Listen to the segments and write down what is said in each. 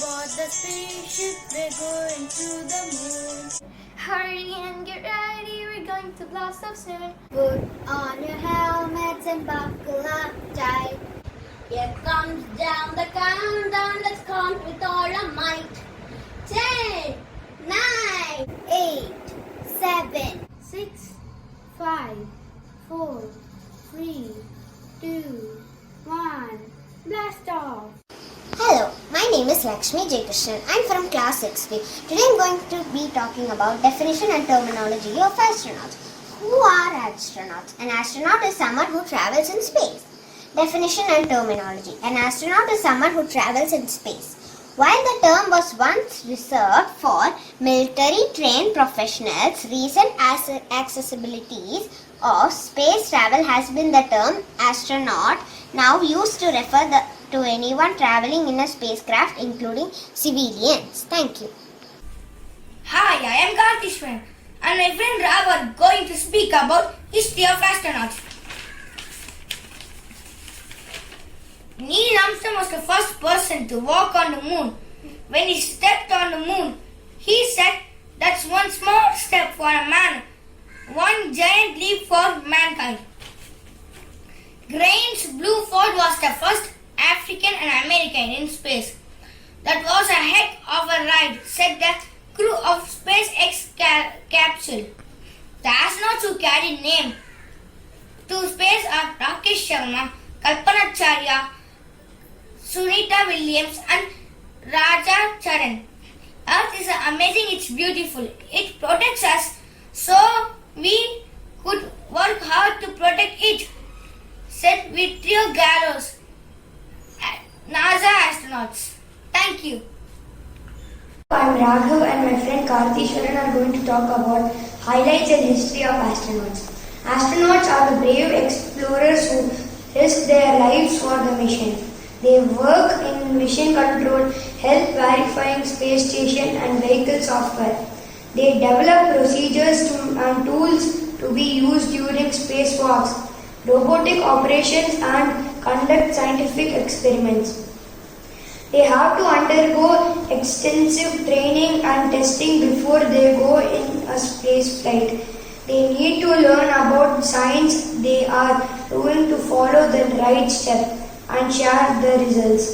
aboard the spaceship, we're going to the moon. Hurry and get ready, we're going to blast off soon. Put on your helmets and buckle up tight. Here comes down the countdown, let's count with all our might. 10, 9, 8, 7, 6, 5, 4, 3, 2, 1, blast off! Hello, my name is Lakshmi Jaykrishnan. I'm from class 6B. Today I'm going to be talking about definition and terminology of astronauts. Who are astronauts? An astronaut is someone who travels in space. Definition and terminology. An astronaut is someone who travels in space. While the term was once reserved for military trained professionals, recent accessibilities of space travel has been the term astronaut now used to refer to anyone traveling in a spacecraft, including civilians. Thank you. Hi, I am Karthishwan and my friend Rav are going to speak about history of astronauts. Neil Armstrong was the first person to walk on the moon. When he stepped on the moon, he said, "That's one small step for a man, one giant leap for mankind." Grange Bluford was the first African and American in space. "That was a heck of a ride," said the crew of SpaceX capsule. The astronauts who carried name to space are Rakesh Sharma, Kalpana Chawla, Sunita Williams and Raja Charan. Earth is amazing, it's beautiful. It protects us, so we could work hard to protect it, said Vitrio Gallos, NASA astronauts. Thank you. I'm Raghav and my friend Karthishwaran are going to talk about highlights and history of astronauts. Astronauts are the brave explorers who risk their lives for the mission. They work in mission control, help verifying space station and vehicle software. They develop procedures and tools to be used during spacewalks, robotic operations and conduct scientific experiments. They have to undergo extensive training and testing before they go in a space flight. They need to learn about science they are doing to follow the right step and share the results.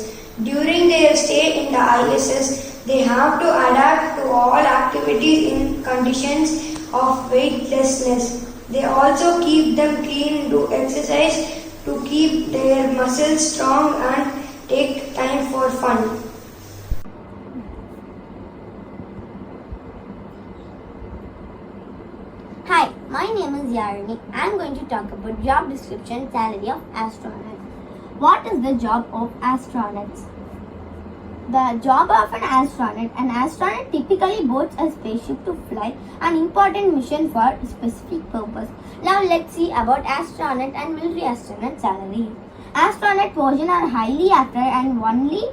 During their stay in the ISS, they have to adapt to all activities in conditions of weightlessness. They also keep them clean, do exercise to keep their muscles strong and take time for fun. Hi, my name is Yarini. I am going to talk about job description salary of astronauts. What is the job of astronauts? The job of an astronaut typically boards a spaceship to fly an important mission for a specific purpose. Now let's see about astronaut and military astronaut salary. Astronaut portions are highly after and only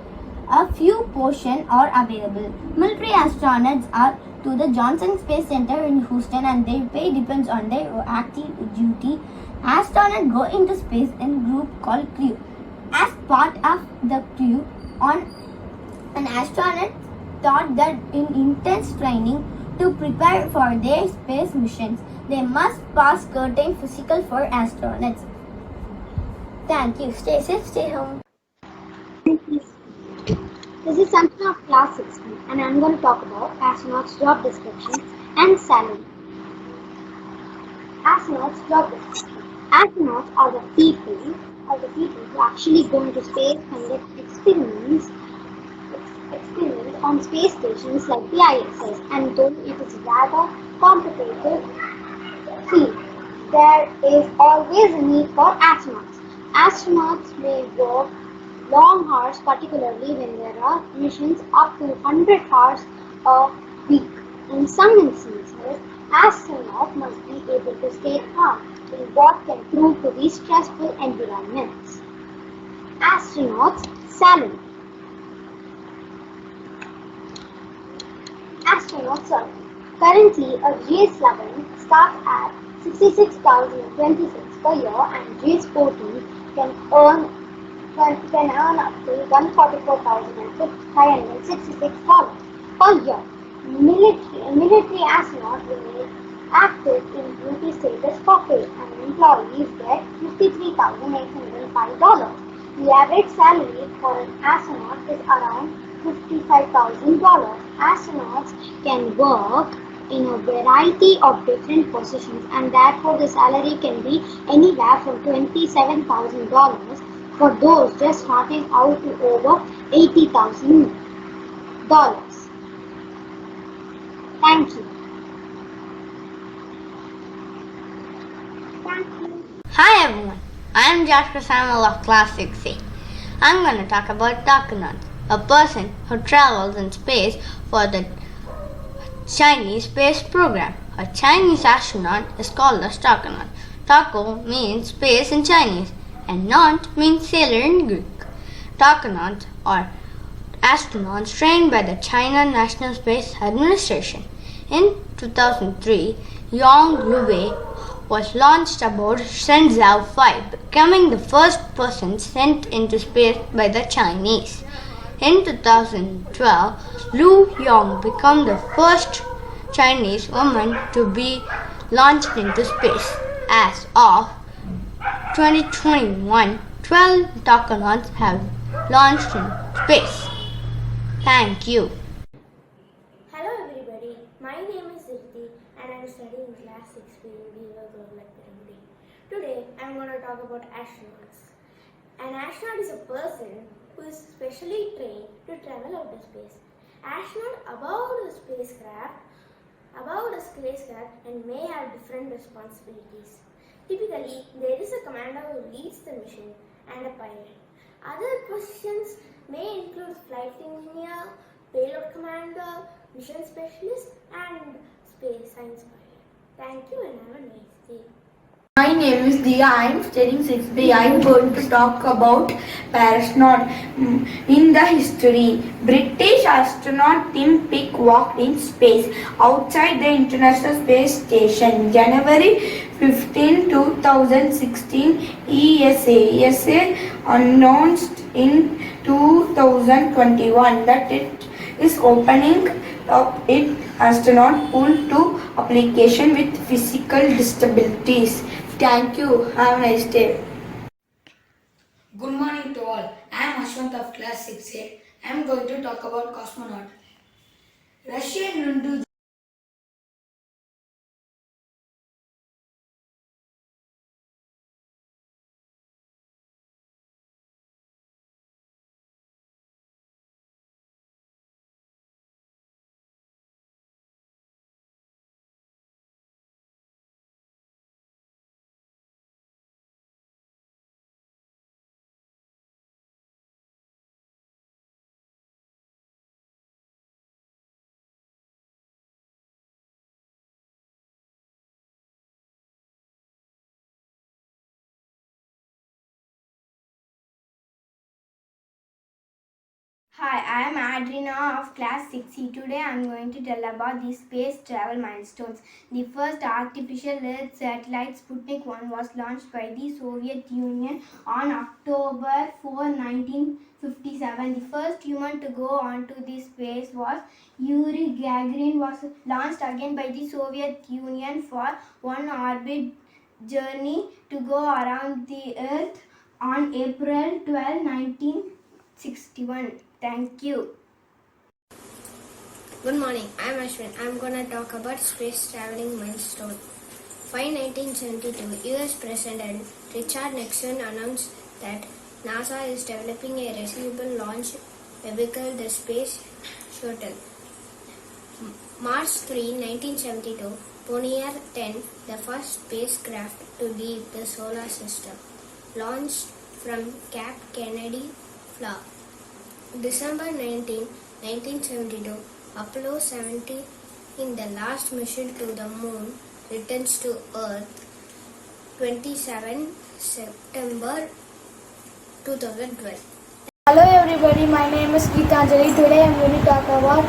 a few portions are available. Military astronauts are to the Johnson Space Center in Houston and their pay depends on their active duty. Astronauts go into space in a group called crew. As part of the crew, an astronaut taught that in intense training to prepare for their space missions. They must pass certain physical for astronauts. Thank you. Stay safe, stay home. This is Sanjana of class 16 and I'm going to talk about astronauts' job description and salary. Astronauts' job description. Astronauts are the people who actually go into space, conduct experiments on space stations like the ISS, and though it is rather competitive field, there is always a need for astronauts. Astronauts may work long hours, particularly when there are missions up to 100 hours a week. In some instances, astronauts must be able to stay calm in what can prove to be stressful environments. Astronauts' salary. Astronauts salary. Currently, a GS-11 starts at $66,026 per year and GS-14 can earn can earn up to $144,566 per year. Military astronauts remain active in duty status for pay, and employees get $53,805. The average salary for an astronaut is around $55,000. Astronauts can work in a variety of different positions, and therefore the salary can be anywhere from $27,000 for those just starting out to over $80,000. Thank you. Hi everyone, I am Jasper Samuel of Class 6C. I'm going to talk about Takunan, a person who travels in space for the Chinese space program. A Chinese astronaut is called a Takunan. Taku means space in Chinese and Nant means sailor in Greek. Takunauts are astronauts trained by the China National Space Administration. In 2003, Yang Liwei was launched aboard Shenzhou 5, becoming the first person sent into space by the Chinese. In 2012, Lu Yong became the first Chinese woman to be launched into space. As of 2021, 12 Takunauts have launched in space. Thank you. Hello everybody, my name is Zirti and I am studying class 6B in Beaver Global Academy. Today I am going to talk about astronauts. An astronaut is a person who is specially trained to travel outer space. Astronaut about a spacecraft and may have different responsibilities. Typically, there is a commander who leads the mission and a pilot. Other positions may include flight engineer, payload commander, mission specialist, and space science pilot. Thank you and have a nice day. My name is Dia. I am studying 6B. I am going to talk about astronaut. In the history, British astronaut Tim Peake walked in space outside the International Space Station. January 15, 2016, ESA announced in 2021 that it is opening up its astronaut pool to application with physical disabilities. Thank you. Have a nice day. Good morning to all. I am Ashwant of class 6A. I am going to talk about cosmonaut. Russian Nundu Hi, I am Adrina of class 6C. Today I am going to tell about the space travel milestones. The first artificial Earth satellite Sputnik 1 was launched by the Soviet Union on October 4, 1957. The first human to go onto the space was Yuri Gagarin, was launched again by the Soviet Union for one orbit journey to go around the Earth on April 12, 1961. Thank you. Good morning, I am Ashwin. I am going to talk about space traveling milestone. 1972, US President Richard Nixon announced that NASA is developing a reusable launch vehicle, the Space Shuttle. March 3, 1972, Pioneer 10, the first spacecraft to leave the solar system, launched from Cape Kennedy, Florida. December 19, 1972, Apollo 17 in the last mission to the moon returns to Earth. 27 September 2012. Hello everybody, my name is Geetanjali. Today I am going to talk about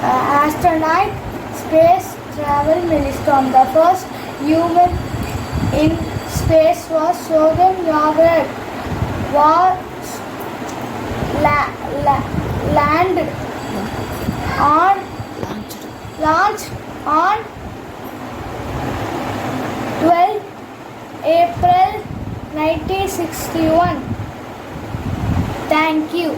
astronaut space travel milestone. The first human in space was Sogan Yagarin. la- la- land on launched on 12 April 1961. Thank you.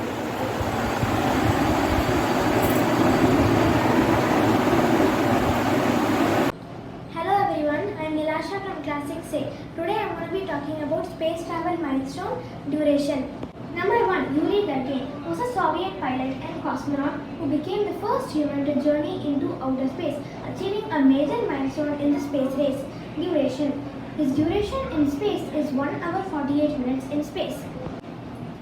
Hello everyone, I am Nilasha from Class 6A. Today I am going to be talking about space travel milestone duration. Number 1, Yuri Gagarin was a Soviet pilot and cosmonaut who became the first human to journey into outer space, achieving a major milestone in the space race. Duration. His duration in space is 1 hour 48 minutes in space.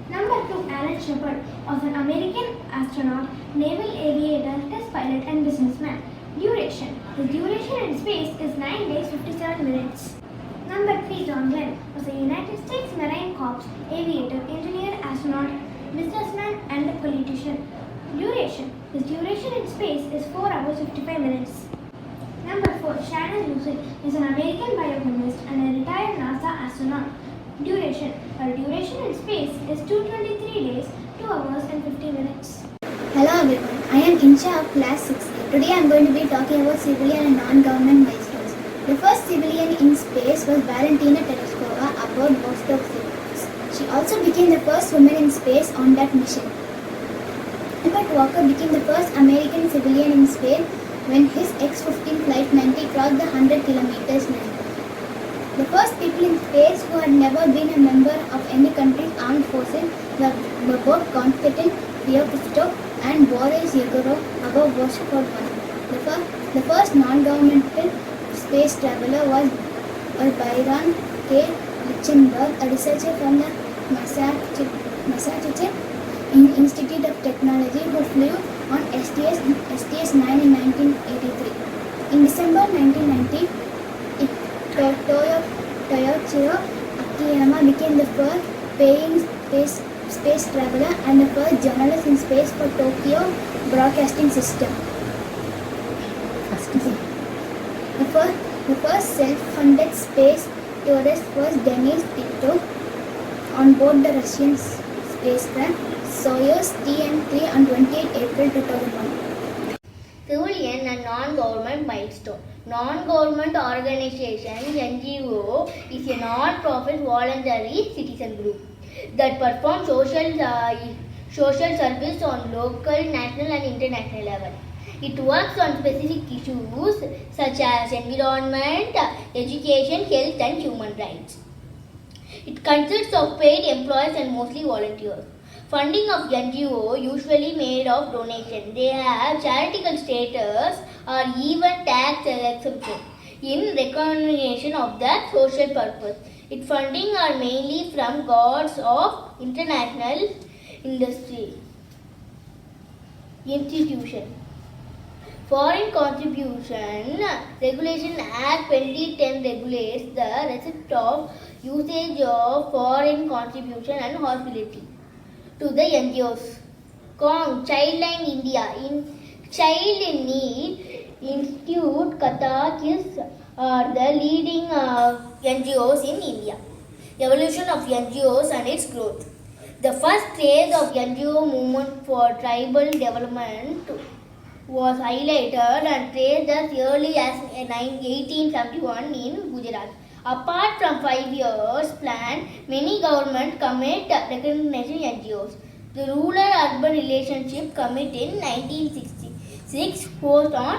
Number 2, Alan Shepard was an American astronaut, naval aviator, test pilot and businessman. Duration. His duration in space is 9 days 57 minutes. Number 3, John Glenn was a United States Marine Corps aviator, engineer, astronaut, businessman and a politician. Duration. His duration in space is 4 hours 55 minutes. Number 4, Shannon Lucid is an American biochemist and a retired NASA astronaut. Duration. Her duration in space is 223 days, 2 hours and 50 minutes. Hello everyone, I am Insha of class 6. Today I am going to be talking about civilian and non-government milestones. The first civilian in space was Valentina Tereshkova aboard Vostok 6. She also became the first woman in space on that mission. Albert Walker became the first American civilian in space when his X-15 Flight 90 crossed the 100 kilometers line. The first people in space who had never been a member of any country's armed forces were both Konstantin Fyodorov and Boris Yegorov above Vostok 1. The first non-governmental space traveler was Byron K. Lichtenberg, a researcher from the Massachusetts Institute of Technology who flew on STS-9 in 1983. In December 1990, Toyoichiro Akiyama became the first paying space traveler and the first journalist in space for Tokyo Broadcasting System. The first self-funded space tourist was Denis Tito on board the Russian spacecraft Soyuz TM-3 on 28 April 2001. Civilian and non-government milestone. Non-government organization NGO is a non-profit voluntary citizen group that performs social service on local, national and international level. It works on specific issues such as environment, education, health and human rights. It consists of paid employees and mostly volunteers. Funding of NGO usually made of donation. They have charitable status or even tax exemption in recognition of their social purpose. Its funding are mainly from gods of international industry institution. Foreign Contribution Regulation Act 2010 regulates the receipt of usage of foreign contribution and hospitality to the NGOs. Childline India in Child in Need Institute, Qatar, KISS are the leading NGOs in India. Evolution of NGOs and its growth. The first phase of NGO movement for tribal development was highlighted and traced as early as 1871 in Gujarat. Apart from 5 years plan, many government commit recognizing NGOs. The rural-urban relationship commit in 1966 posed on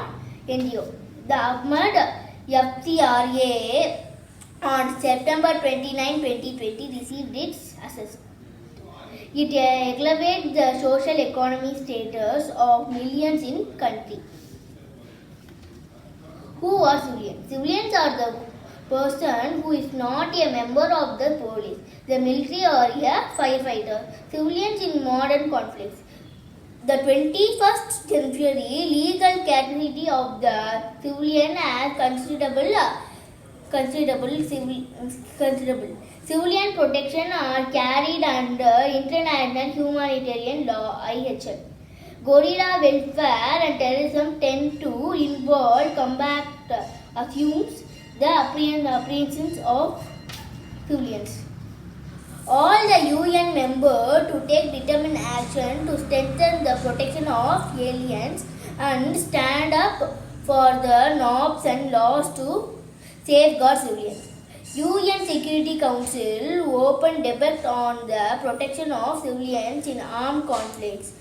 NGO. The Ahmad FCRA on September 29, 2020 received its assessment. It elevates the social economic status of millions in country. Who are civilians? Civilians are the person who is not a member of the police, the military or a firefighter. Civilians in modern conflicts. The 21st century legal category of the civilian as considerable civilian protection are carried under international humanitarian law IHL. Guerrilla welfare and terrorism tend to involve combat assumes the apprehensions of civilians. all the UN members to take determined action to strengthen the protection of aliens and stand up for the norms and laws to safeguard civilians. UN Security Council opened debate on the protection of civilians in armed conflicts.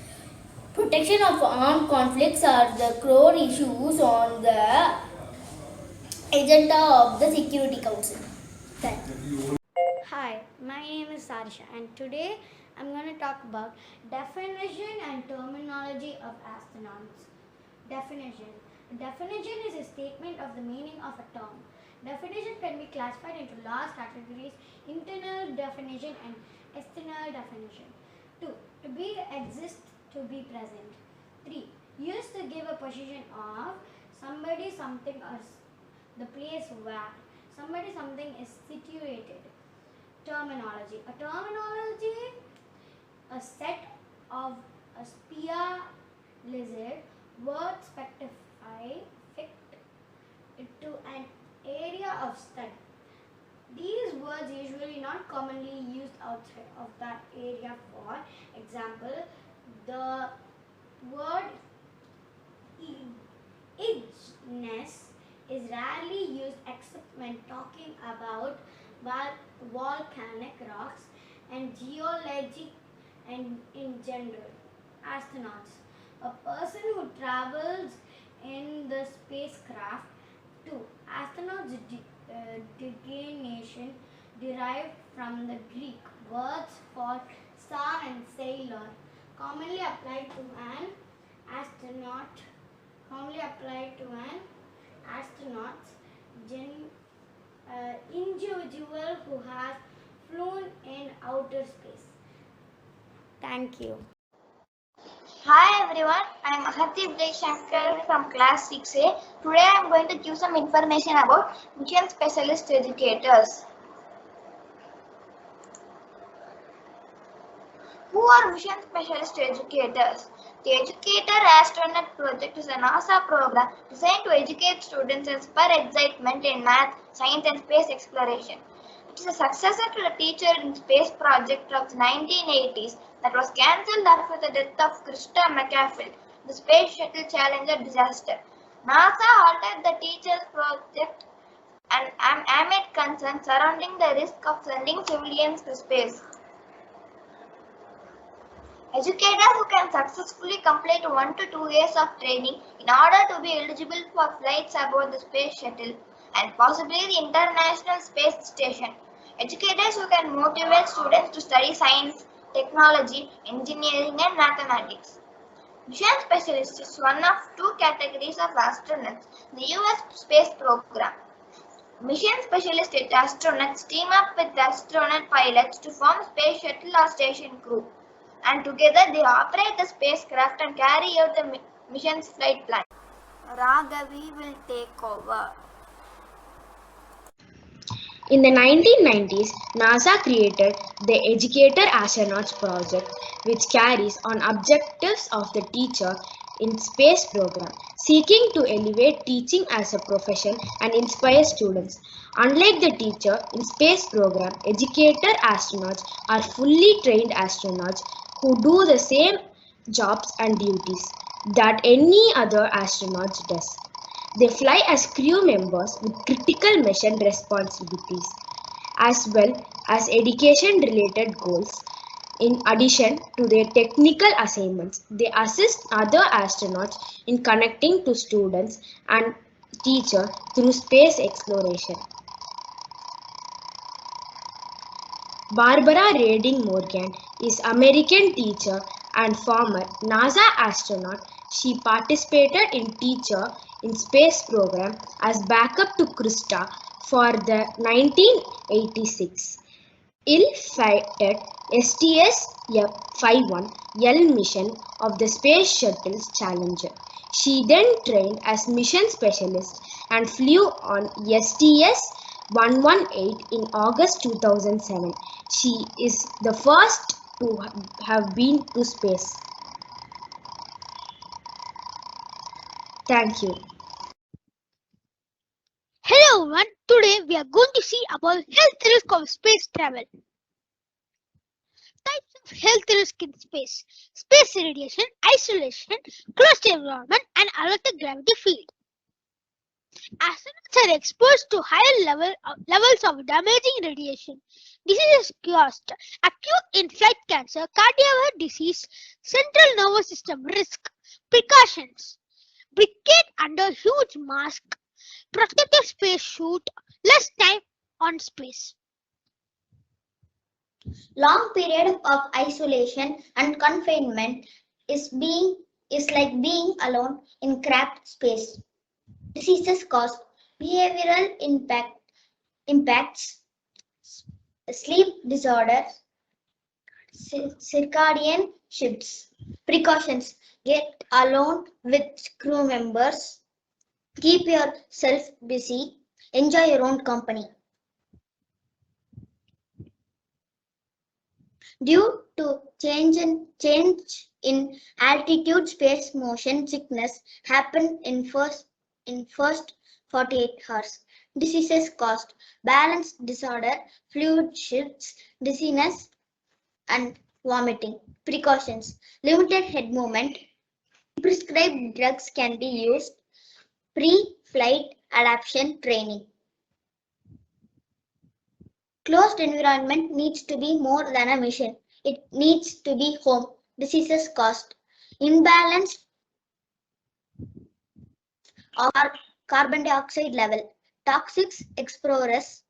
Protection of armed conflicts are the core issues on the agenda of the Security Council. Thank you. Hi, my name is Sarisha and today I'm going to talk about definition and terminology of astronauts. Definition. Definition is a statement of the meaning of a term. Definition can be classified into large categories: internal definition and external definition. 2. To be, exist, to be present. 3. Used to give a position of somebody, something, or the place where somebody, something is situated. Terminology. A terminology, a set of a spear, lizard, words specify fit to an area of study. These words usually not commonly used outside of that area. For example, the word igneous is rarely used except when talking about volcanic rocks and geology and in general. Astronauts, a person who travels in the spacecraft. 2. Astronauts designation derived from the Greek words for star and sailor, commonly applied to an astronaut. Individual who has flown in outer space. Thank you. Hi everyone, I am Hardeep Shankar from class 6A. Today I am going to give some information about mission specialist educators. Who are mission specialist educators? The Educator Astronaut Project is a NASA program designed to educate students and spur excitement in math, science and space exploration. It is a successor to the Teacher in Space project of the 1980s that was cancelled after the death of Krista McCaffrey, the Space Shuttle Challenger disaster. NASA halted the Teacher's project and amid concerns surrounding the risk of sending civilians to space. Educators who can successfully complete 1 to 2 years of training in order to be eligible for flights aboard the Space Shuttle and possibly the International Space Station. Educators who can motivate students to study science, technology, engineering and mathematics. Mission Specialist is one of 2 categories of astronauts in the US space program. Mission Specialist astronauts team up with astronaut pilots to form Space Shuttle or station crew, and together they operate the spacecraft and carry out the mission's flight plan. Raghavi will take over. In the 1990s, NASA created the Educator Astronauts Project, which carries on objectives of the Teacher in Space program, seeking to elevate teaching as a profession and inspire students. Unlike the Teacher in Space program, Educator Astronauts are fully trained astronauts who do the same jobs and duties that any other astronauts does. They fly as crew members with critical mission responsibilities, as well as education-related goals. In addition to their technical assignments, they assist other astronauts in connecting to students and teachers through space exploration. Barbara Redding Morgan is American teacher and former NASA astronaut. She participated in Teacher in Space program as backup to Krista for the 1986 ill-fated STS-51L mission of the Space Shuttle's Challenger. She then trained as mission specialist and flew on STS-118 in August 2007. She is the first to have been to space. Thank you. Hello everyone, today we are going to see about health risk of space travel. health risk in space. Space radiation, isolation, closed environment, and electric gravity field. Astronauts are exposed to levels of damaging radiation. Diseases caused acute in-flight cancer, cardiovascular disease, central nervous system risk. Precautions: briquette under huge mask, protective space suit, less time on space. Long period of isolation and confinement is like being alone in cramped space. Diseases cause behavioral impacts, sleep disorders, circadian shifts. Precautions: get alone with crew members, keep yourself busy, enjoy your own company. Due to change in altitude, space motion sickness happen in first 48 hours. Diseases caused balance disorder, fluid shifts, dizziness, and vomiting. Precautions: limited head movement. Prescribed drugs can be used. Pre-flight adaptation training. Closed environment needs to be more than a mission. It needs to be home. Diseases caused imbalance of our carbon dioxide level, toxic explorers,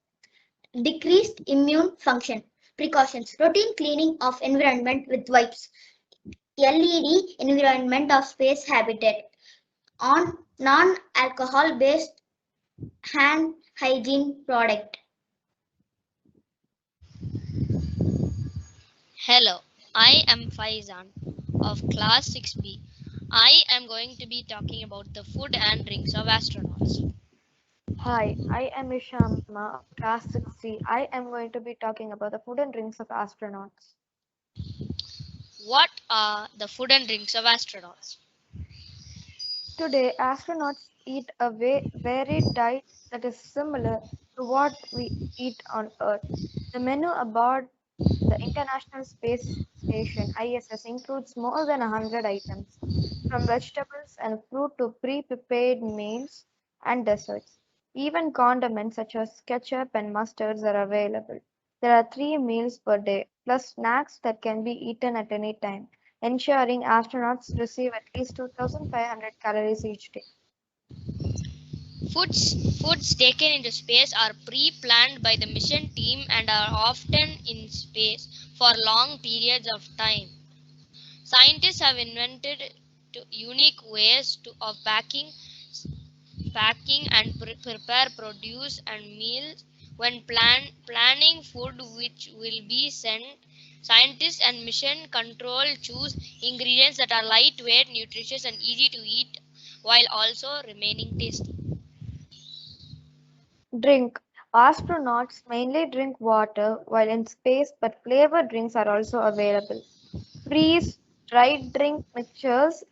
decreased immune function. Precautions: routine cleaning of environment with wipes, LED environment of space habitat, on non-alcohol based hand hygiene product. Hello, I am Faizan of class 6B. I am going to be talking about the food and drinks of astronauts. Hi, I am Ishama of class 6C. I am going to be talking about the food and drinks of astronauts. What are the food and drinks of astronauts? Today, astronauts eat a varied diet that is similar to what we eat on Earth. The menu aboard the International Space Station ISS includes more than 100 items, from vegetables and fruit to pre-prepared meals and desserts. Even condiments such as ketchup and mustards are available. There are 3 meals per day, plus snacks that can be eaten at any time, ensuring astronauts receive at least 2,500 calories each day. Foods taken into space are pre-planned by the mission team and are often in space for long periods of time. Scientists have invented unique ways of packing and prepare produce and meals when planning food which will be sent. Scientists and mission control choose ingredients that are lightweight, nutritious, and easy to eat while also remaining tasty. Drink. Astronauts mainly drink water while in space, but flavored drinks are also available. Freeze dried drink mixes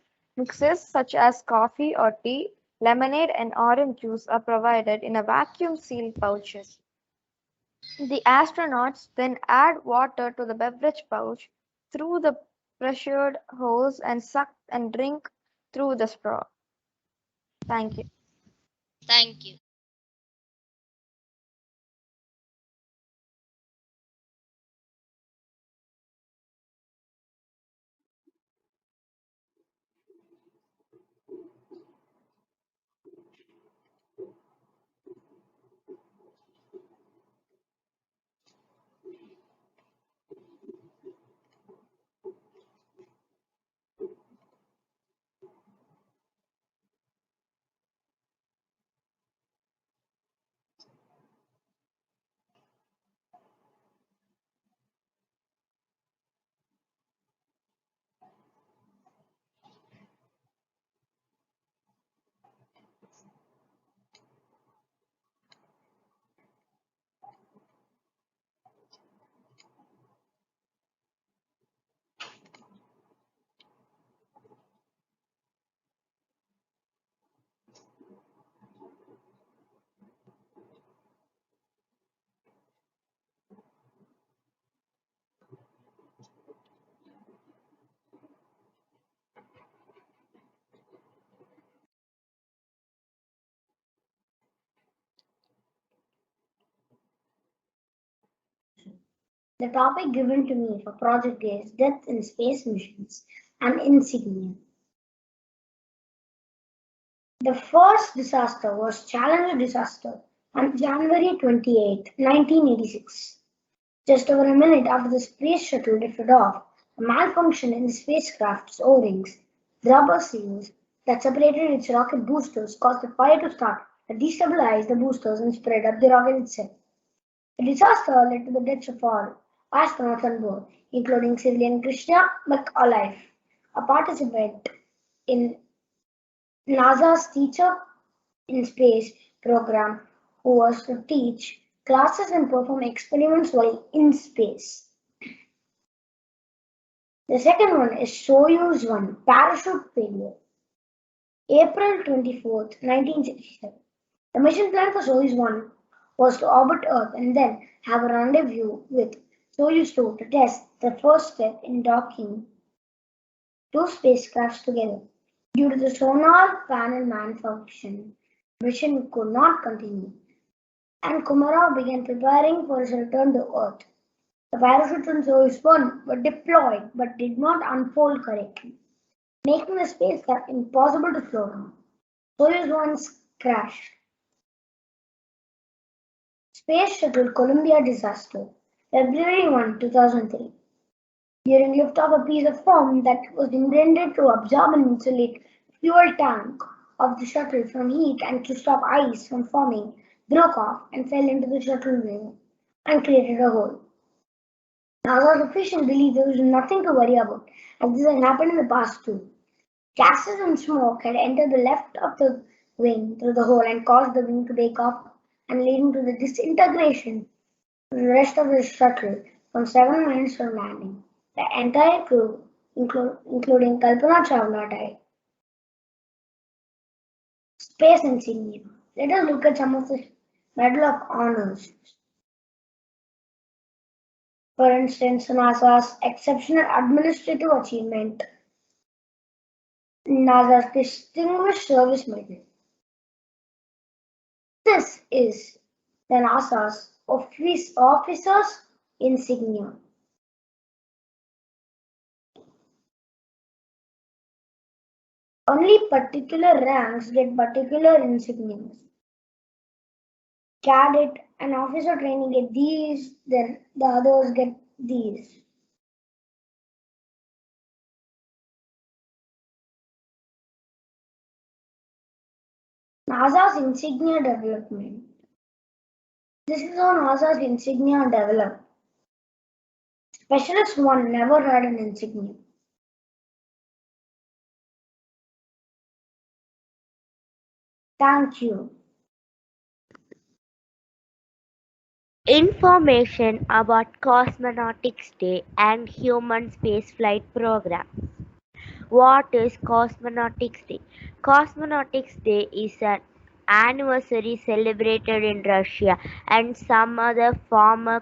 such as coffee or tea, lemonade, and orange juice are provided in a vacuum sealed pouches. The astronauts then add water to the beverage pouch through the pressured hose and suck and drink through the straw. Thank you. Thank you. The topic given to me for project is Death in Space Missions and Insignia. The first disaster was Challenger disaster on January 28, 1986. Just over a minute after the space shuttle lifted off, a malfunction in the spacecraft's O-rings, the rubber seals that separated its rocket boosters, caused the fire to start that destabilized the boosters and spread up the rocket itself. The disaster led to the deaths of all astronauts on board, including civilian Krishna McAuliffe, a participant in NASA's Teacher in Space program who was to teach classes and perform experiments while in space. The second one is Soyuz 1 parachute failure. April 24th, 1967. The mission plan for Soyuz 1 was to orbit Earth and then have a rendezvous with Soyuz 2 to test the first step in docking two spacecrafts together. Due to the sonar panel malfunction, the mission could not continue, and Komarov began preparing for his return to Earth. The parachutes on Soyuz 1 were deployed but did not unfold correctly, making the spacecraft impossible to slow down. Soyuz 1 crashed. Space Shuttle Columbia disaster, February 1, 2003. During liftoff, a piece of foam that was intended to absorb and insulate the fuel tank of the shuttle from heat and to stop ice from forming broke off and fell into the shuttle wing and created a hole. NASA's officials believe there was nothing to worry about, as this had happened in the past too. Gases and smoke had entered the left of the wing through the hole and caused the wing to break off and leading to the disintegration of the rest of the shuttle from 7 minutes from landing. The entire crew, including Kalpana Chawla, died. Space insignia. Let us look at some of the Medal of Honors. For instance, NASA's Exceptional Administrative Achievement, NASA's Distinguished Service Medal. This is the NASA's Officers Insignia. Only particular ranks get particular insignias. Cadet and officer training get these, then the others get these. NASA's insignia development. This is how NASA's insignia developed. Specialist 1 never had an insignia. Thank you. Information about Cosmonautics Day and Human Spaceflight Program. What is Cosmonautics Day? Cosmonautics Day is an anniversary celebrated in Russia and some other former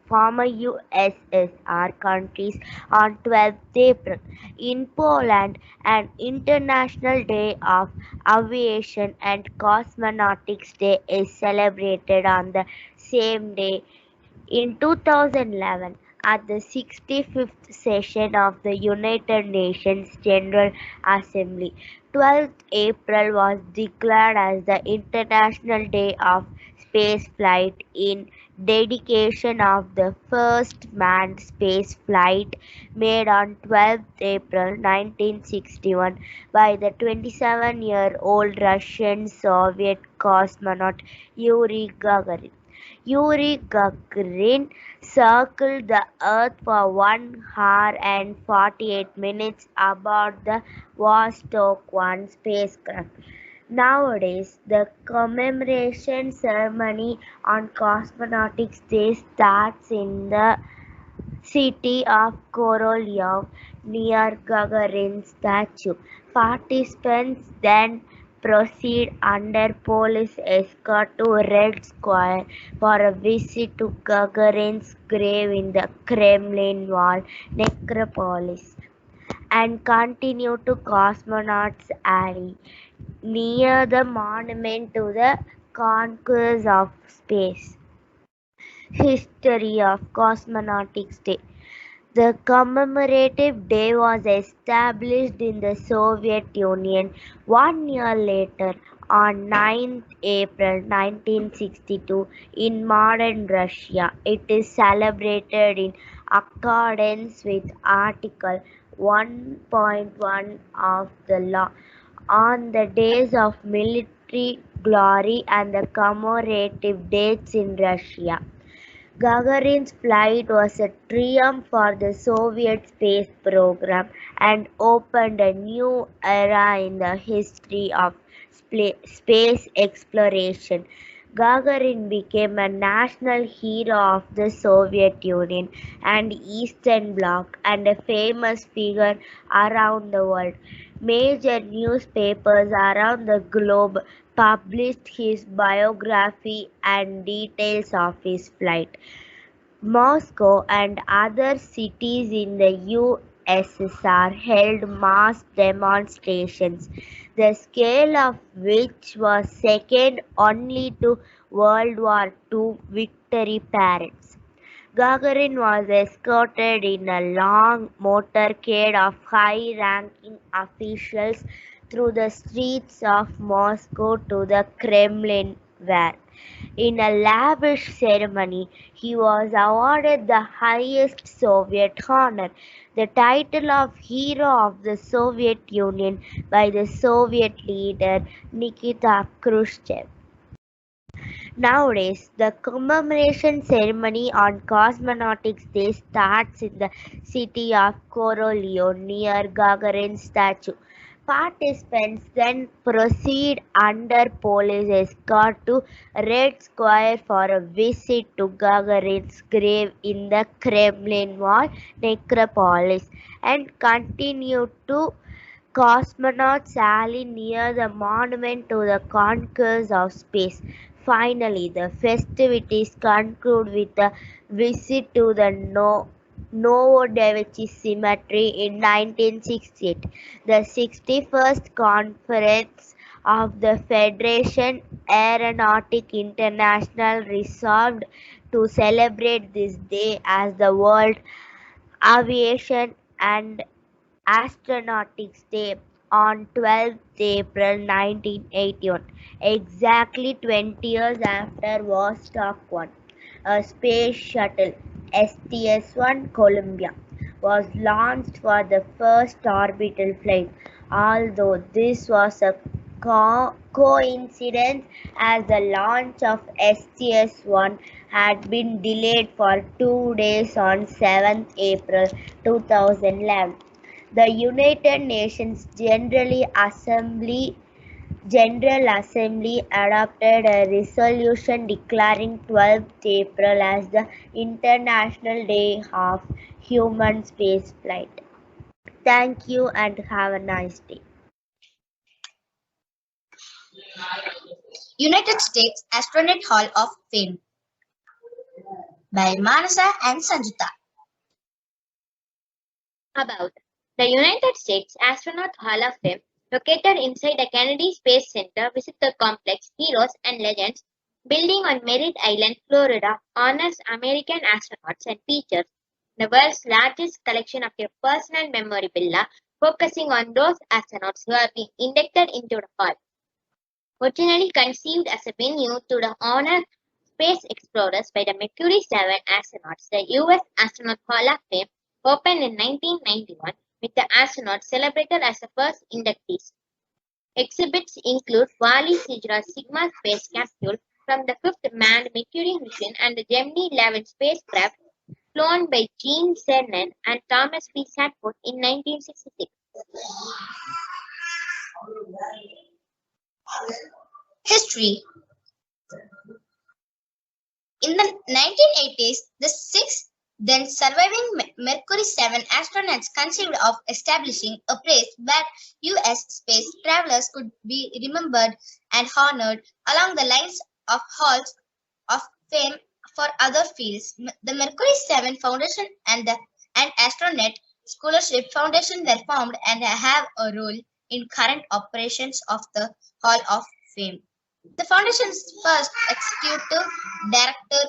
USSR countries on 12th April. In Poland, an International Day of Aviation and Cosmonautics Day is celebrated on the same day. In 2011, at the 65th session of the United Nations General Assembly, 12th April was declared as the International Day of Spaceflight in dedication of the first manned space flight made on 12th April 1961 by the 27-year-old Russian Soviet cosmonaut Yuri Gagarin. Yuri Gagarin circled the Earth for 1 hour and 48 minutes aboard the Vostok 1 spacecraft. Nowadays, the commemoration ceremony on Cosmonautics Day starts in the city of Korolyov near Gagarin's statue. Participants then proceed under police escort to Red Square for a visit to Gagarin's grave in the Kremlin Wall necropolis and continue to Cosmonauts Alley near the monument to the conquerors of space. History of Cosmonautics Day. The commemorative day was established in the Soviet Union 1 year later on 9th April 1962 in modern Russia. It is celebrated in accordance with Article 1.1 of the law on the days of military glory and the commemorative dates in Russia. Gagarin's flight was a triumph for the Soviet space program and opened a new era in the history of space exploration. Gagarin became a national hero of the Soviet Union and Eastern Bloc and a famous figure around the world. Major newspapers around the globe published his biography and details of his flight. Moscow and other cities in the USSR held mass demonstrations, the scale of which was second only to World War II victory parades. Gagarin was escorted in a long motorcade of high-ranking officials through the streets of Moscow to the Kremlin, where, in a lavish ceremony, he was awarded the highest Soviet honor, the title of Hero of the Soviet Union, by the Soviet leader Nikita Khrushchev. Nowadays, the commemoration ceremony on Cosmonautics Day starts in the city of Korolev near Gagarin's statue. Participants then proceed under police escort to Red Square for a visit to Gagarin's grave in the Kremlin Wall necropolis and continue to Cosmonauts alley near the monument to the conquerors of space. Finally, the festivities conclude with a visit to the Novodevichy Cemetery in 1968. The 61st Conference of the Federation Aeronautic International resolved to celebrate this day as the World Aviation and Astronautics Day on 12th April 1981, exactly 20 years after Vostok 1. A space shuttle, STS-1 Columbia, was launched for the first orbital flight, although this was a coincidence as the launch of STS-1 had been delayed for 2 days on 7th April 2011. The United Nations General Assembly adopted a resolution declaring 12th April as the International Day of Human Spaceflight. Thank you and have a nice day. United States Astronaut Hall of Fame by Manasa and Sanjita. About the United States Astronaut Hall of Fame, located inside the Kennedy Space Center, visit the complex Heroes and Legends building on Merritt Island, Florida, honors American astronauts and features the world's largest collection of their personal memorabilia, focusing on those astronauts who have been inducted into the hall. Originally conceived as a venue to honor space explorers by the Mercury 7 astronauts, the U.S. Astronaut Hall of Fame opened in 1991 with the astronauts celebrated as the first inductees. Exhibits include Wally Schirra's Sigma space capsule from the fifth manned Mercury mission and the Gemini 11 spacecraft flown by Gene Cernan and Thomas P. Sanford in 1966. History. In the 1980s, the six then surviving Mercury 7 astronauts conceived of establishing a place where U.S. space travelers could be remembered and honored along the lines of halls of fame for other fields. The Mercury 7 Foundation and Astronaut Scholarship Foundation were formed and have a role in current operations of the Hall of Fame. The foundation's first executive director,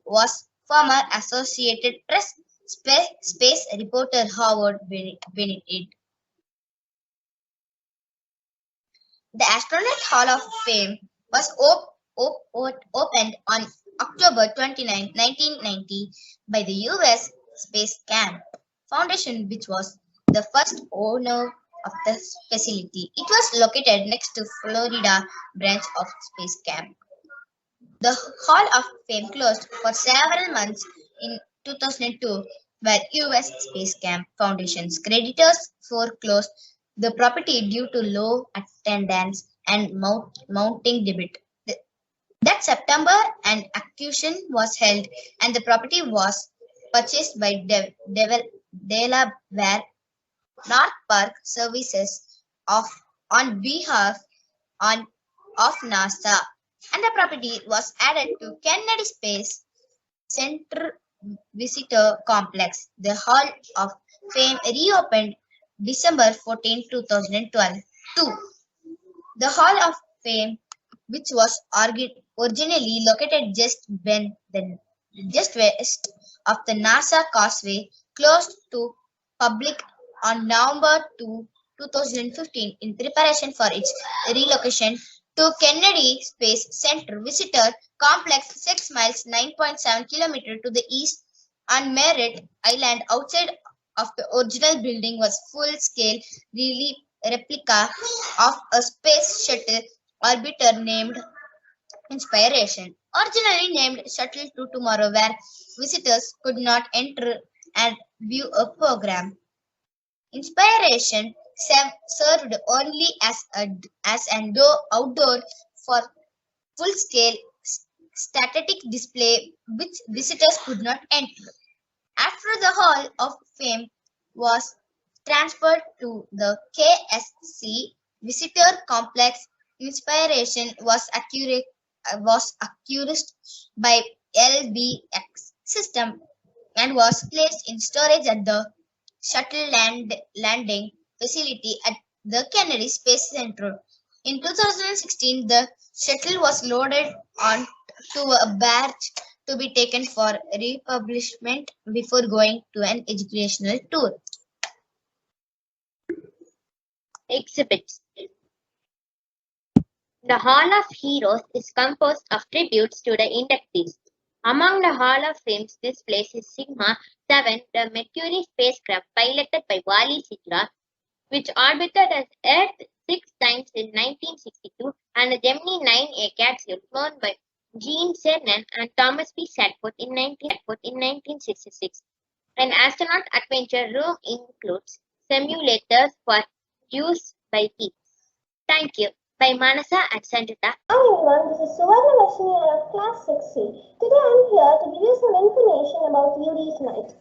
was former Associated Press space reporter Howard Bennett. The Astronaut Hall of Fame was opened on October 29, 1990 by the U.S. Space Camp Foundation, which was the first owner of the facility. It was located next to Florida branch of Space Camp. The Hall of Fame closed for several months in 2002, where U.S. Space Camp Foundation's creditors foreclosed the property due to low attendance and mounting debt. That September, an auction was held, and the property was purchased by Delaware North Park Services of on behalf on, of NASA, and the property was added to Kennedy Space Center Visitor Complex. The Hall of Fame reopened December 14, 2012. 2. The Hall of Fame, which was originally located just west of the NASA Causeway, closed to public on November 2, 2015 in preparation for its relocation to Kennedy Space Center Visitor Complex 6 miles 9.7 km to the east on Merritt Island outside of the original building was full-scale replica of a space shuttle orbiter named Inspiration, originally named Shuttle to Tomorrow, where visitors could not enter and view a program. Inspiration served only as an outdoor for full-scale static display which visitors could not enter. After the Hall of Fame was transferred to the KSC Visitor Complex, Inspiration was acquired by LBX System and was placed in storage at the shuttle landing facility at the Kennedy Space Center. In 2016, the shuttle was loaded on to a barge to be taken for republishment before going to an educational tour. Exhibits. The Hall of Heroes is composed of tributes to the inductees. Among the Hall of Fame's displays is Sigma 7, the Mercury spacecraft piloted by Wally Schirra, which orbited as Earth 6 times in 1962, and the Gemini 9A capsule flown by Gene Cernan and Thomas B. Sadford in 1966. An astronaut adventure room includes simulators for use by kids. Thank you. By Manasa and Sanjita. Hi everyone, this is Suvarna Vashini of Class 6C. Today I am here to give you some information about Yuri's Night.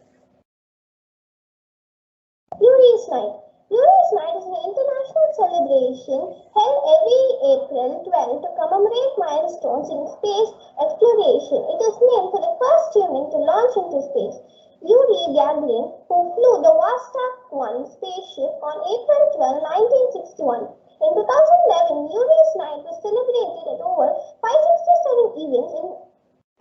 Yuri's Night. Yuri's Night is an international celebration held every April 12 to commemorate milestones in space exploration. It is named for the first human to launch into space, Yuri Gagarin, who flew the Vostok 1 spaceship on April 12, 1961. In 2011, Yuri's Night was celebrated at over 567 events in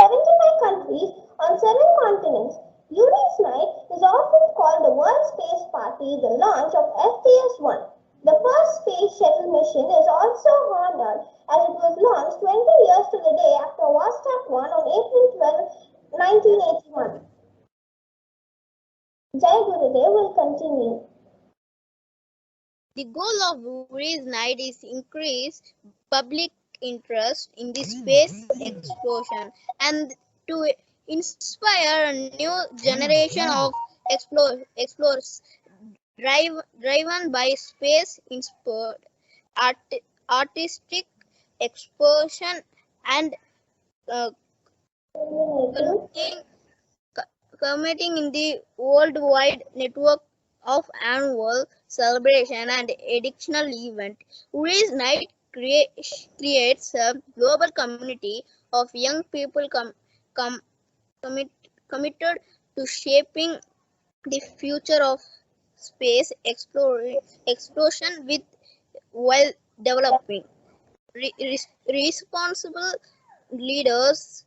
75 countries on 7 continents. Yuri's Night is often called the World Space Party, the launch of STS-1. The first space shuttle mission is also honored as it was launched 20 years to the day after Vostok 1 on April 12, 1981. Jai Gurudev will continue. The goal of Yuri's Night is to increase public interest in the space exploration and to inspire a new generation of explorers driven by space-inspired artistic exploration and committing in the worldwide network of annual celebration and educational event. Yuri's Night creates a global community of young people committed to shaping the future of space exploration with while developing responsible leaders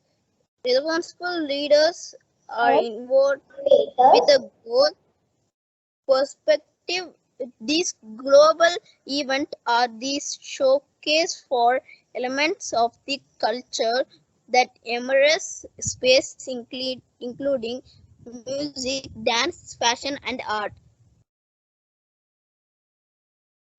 Responsible leaders are and involved with creators. a goal perspective. These global events are these showcase for elements of the culture that emerge space, including music, dance, fashion, and art.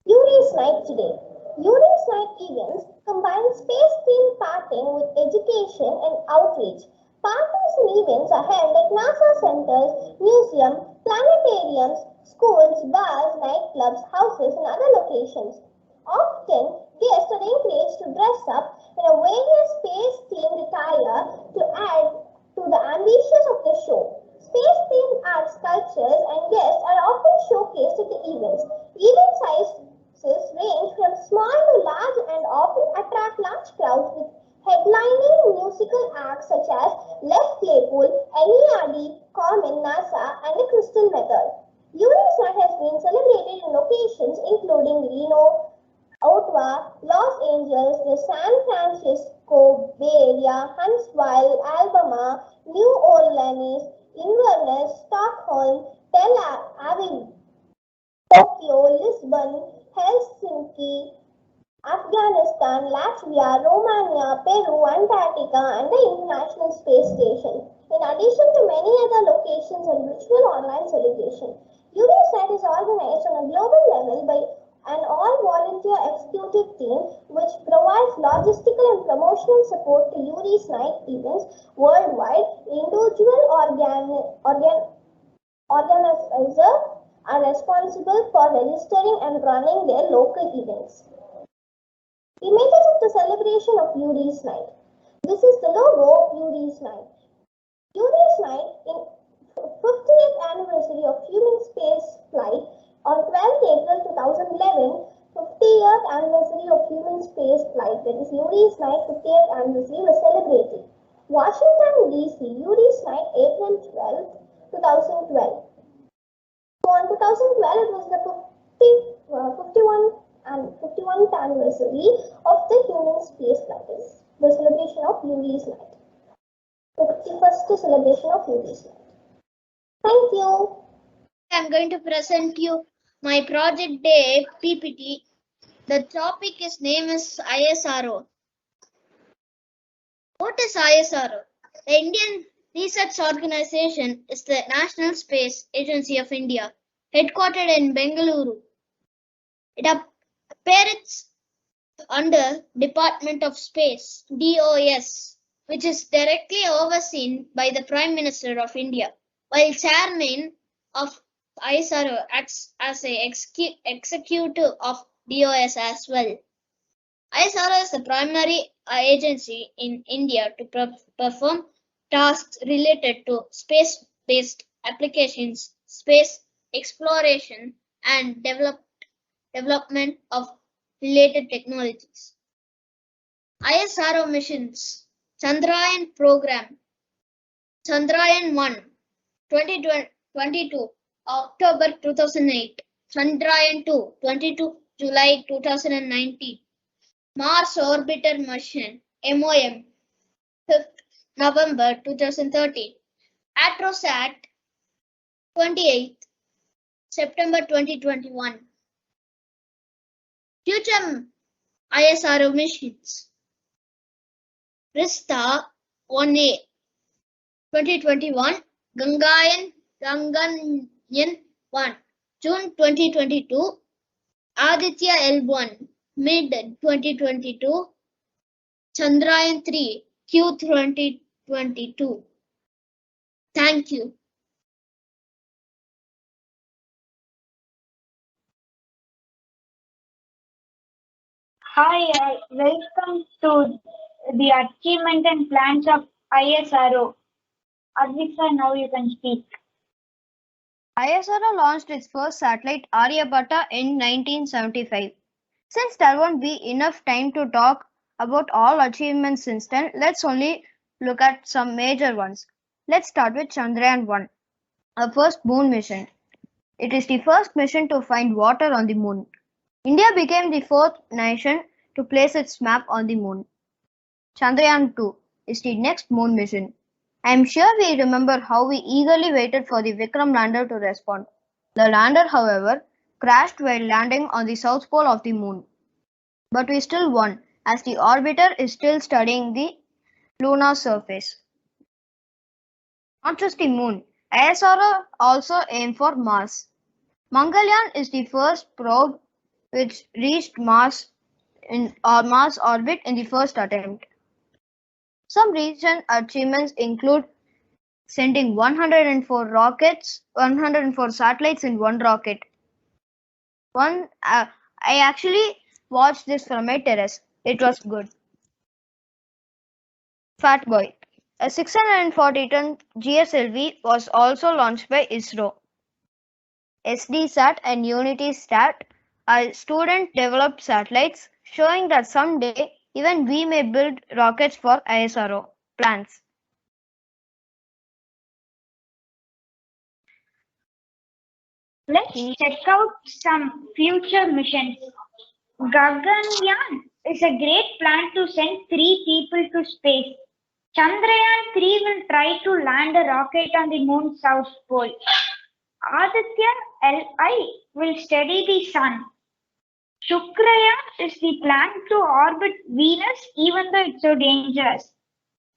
Yuri's Night today. Yuri's Night events combine space-themed partying with education and outreach. Parties and events are held at NASA centers, museums, planetariums, schools, bars, nightclubs, houses, and other locations. Often, guests are encouraged to dress up in a various space-themed attire to add to the ambitions of the show. Space-themed art sculptures and guests are often showcased at the events. Event sizes range from small to large and often attract large crowds with headlining musical acts such as Les Claypool, NERD, Common, NASA, and the Crystal Method. Yuri's Night has been celebrated in locations including Reno, Ottawa, Los Angeles, the San Francisco Bay Area, Huntsville, Alabama, New Orleans, Inverness, Stockholm, Tel Aviv, Tokyo, Lisbon, Helsinki, Afghanistan, Latvia, Romania, Peru, Antarctica, and the International Space Station. In addition to many other locations and virtual online celebration, UV's Night is organized on a global level by an all-volunteer executive team which provides logistical and promotional support to Yuri's Night events worldwide. Individual organizers are responsible for registering and running their local events. Images of the celebration of Yuri's Night. This is the logo of Yuri's Night. Yuri's Night in 50th anniversary of human space flight on 12th April 2011, 50th anniversary of human space flight, that is Yuri's Night 50th anniversary was celebrated. Washington DC, Yuri's Night April 12th, 2012. So on 2012 it was the 51st anniversary of the human space flight, is the celebration of Yuri's Night. 51st celebration of Yuri's Night. Thank you. I'm going to present you my project day PPT. The topic is name is ISRO. What is ISRO? The Indian Research Organization is the National Space Agency of India, headquartered in Bengaluru. It operates under Department of Space (DOS), which is directly overseen by the Prime Minister of India, while Chairman of ISRO acts as the executive of DOS as well. ISRO is the primary agency in India to perform tasks related to space-based applications, space exploration, and development of related technologies. ISRO missions: Chandrayaan program, Chandrayaan-1, 2022, October 2008, Chandrayaan-2, 22 July 2019, Mars Orbiter Mission, MOM, 5th November 2013, ASTROSAT, 28th September 2021. Future ISRO missions: Rista 1A, 2021, Ganganayan 1, June 2022, Aditya L1, mid 2022, Chandrayaan 3, Q 2022. Thank you. Hi, welcome to the achievement and plans of ISRO. Advika, now you can speak. ISRO launched its first satellite Aryabhatta in 1975. Since there won't be enough time to talk about all achievements since then, let's only look at some major ones. Let's start with Chandrayaan-1, our first moon mission. It is the first mission to find water on the moon. India became the fourth nation to place its map on the moon. Chandrayaan-2, is the next moon mission. I am sure we remember how we eagerly waited for the Vikram lander to respond. The lander, however, crashed while landing on the south pole of the moon. But we still won, as the orbiter is still studying the lunar surface. Not just the moon, ISRO also aimed for Mars. Mangalyaan is the first probe which reached Mars orbit in the first attempt. Some recent achievements include sending 104 satellites in one rocket. I actually watched this from my terrace. It was good. Fat Boy. A 640-ton GSLV was also launched by ISRO. SDSat and UnitySat are student-developed satellites, showing that someday even we may build rockets for ISRO plans. Let's check out some future missions. Gaganyaan is a great plan to send 3 people to space. Chandrayaan 3 will try to land a rocket on the moon's south pole. Aditya Li will study the sun. Shukrayaan is the plan to orbit Venus even though it's so dangerous.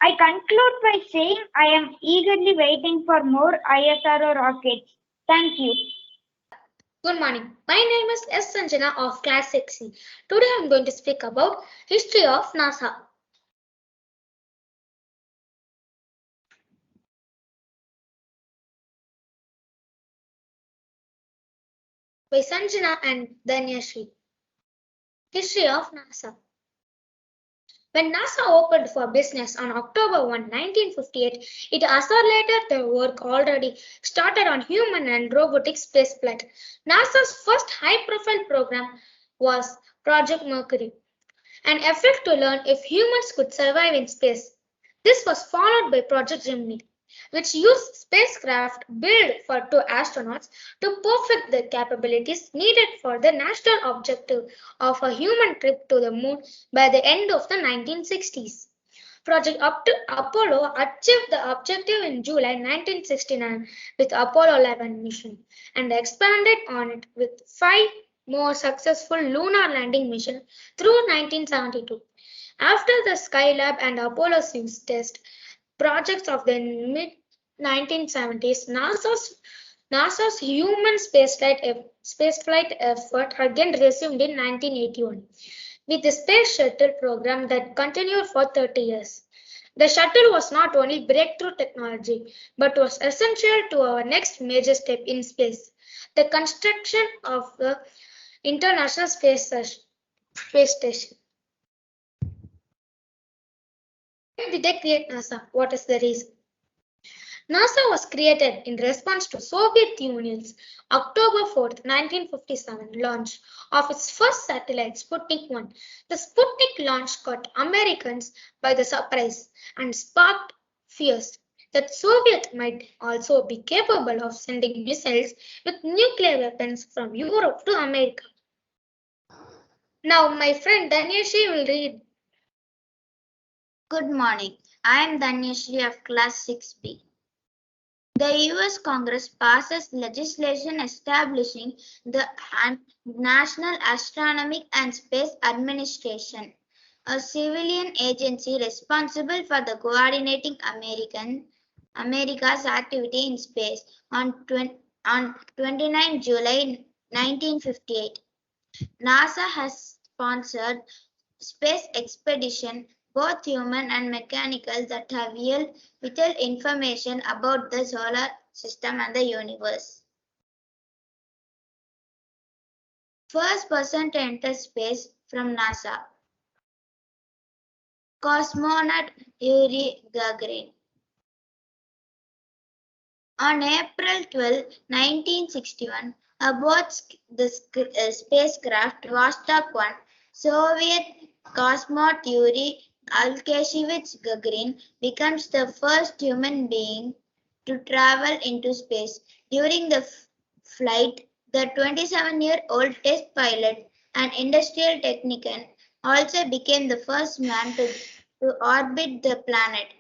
I conclude by saying I am eagerly waiting for more ISRO rockets. Thank you. Good morning. My name is S. Sanjana of Class 6C. Today I am going to speak about history of NASA. By Sanjana and Danyashri. History of NASA. When NASA opened for business on October 1, 1958, it accelerated the work already started on human and robotic spaceflight. NASA's first high-profile program was Project Mercury, an effort to learn if humans could survive in space. This was followed by Project Gemini, which used spacecraft built for 2 astronauts to perfect the capabilities needed for the national objective of a human trip to the moon by the end of the 1960s. Project Apollo achieved the objective in July 1969 with Apollo 11 mission and expanded on it with 5 more successful lunar landing missions through 1972. After the Skylab and Apollo 6 test projects of the mid 1970s, NASA's human spaceflight effort again resumed in 1981 with the Space Shuttle program that continued for 30 years. The shuttle was not only breakthrough technology but was essential to our next major step in space, the construction of the International Space Station. Why did they create NASA? What is the reason? NASA was created in response to Soviet Union's October 4, 1957 launch of its first satellite Sputnik 1. The Sputnik launch caught Americans by the surprise and sparked fears that Soviets might also be capable of sending missiles with nuclear weapons from Europe to America. Now my friend Danyashi will read. Good morning. I am Danyashri of Class 6B. The US Congress passes legislation establishing the National Astronomic and Space Administration, a civilian agency responsible for the coordinating America's activity in space on 29 July 1958. NASA has sponsored space expedition, both human and mechanical, that have yield vital information about the solar system and the universe. First person to enter space from NASA. Cosmonaut Yuri Gagarin. On April 12, 1961, aboard the spacecraft Vostok 1, Soviet cosmonaut Yuri Alkashevich Gagarin becomes the first human being to travel into space. During the flight, the 27-year-old test pilot and industrial technician also became the first man to to orbit the planet,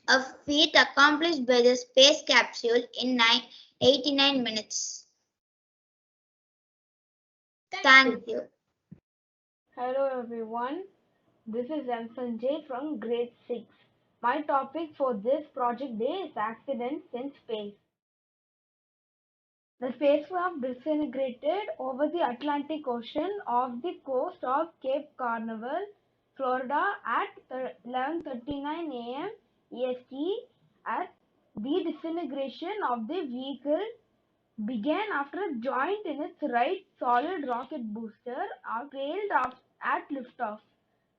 a feat accomplished by the space capsule in 89 minutes. Thank you. Hello everyone, this is M. Sanjay from grade 6. My topic for this project day is accidents in space. The spacecraft disintegrated over the Atlantic Ocean off the coast of Cape Canaveral, Florida at 11:39 a.m. EST. At the disintegration of the vehicle began after a joint in its right solid rocket booster failed at liftoff.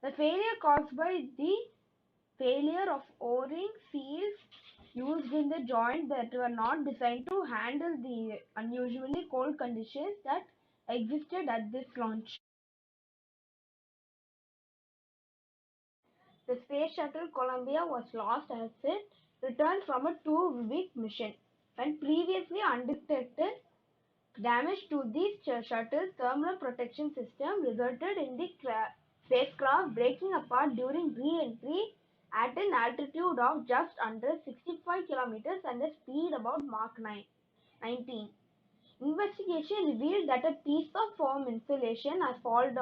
The failure caused by the failure of O-ring seals used in the joint that were not designed to handle the unusually cold conditions that existed at this launch. The Space Shuttle Columbia was lost as it returned from a 2-week mission. When previously undetected, damage to the shuttle's thermal protection system resulted in the spacecraft breaking apart during re-entry at an altitude of just under 65 kilometers and a speed about Mach 19. Investigation revealed that a piece of foam insulation has fallen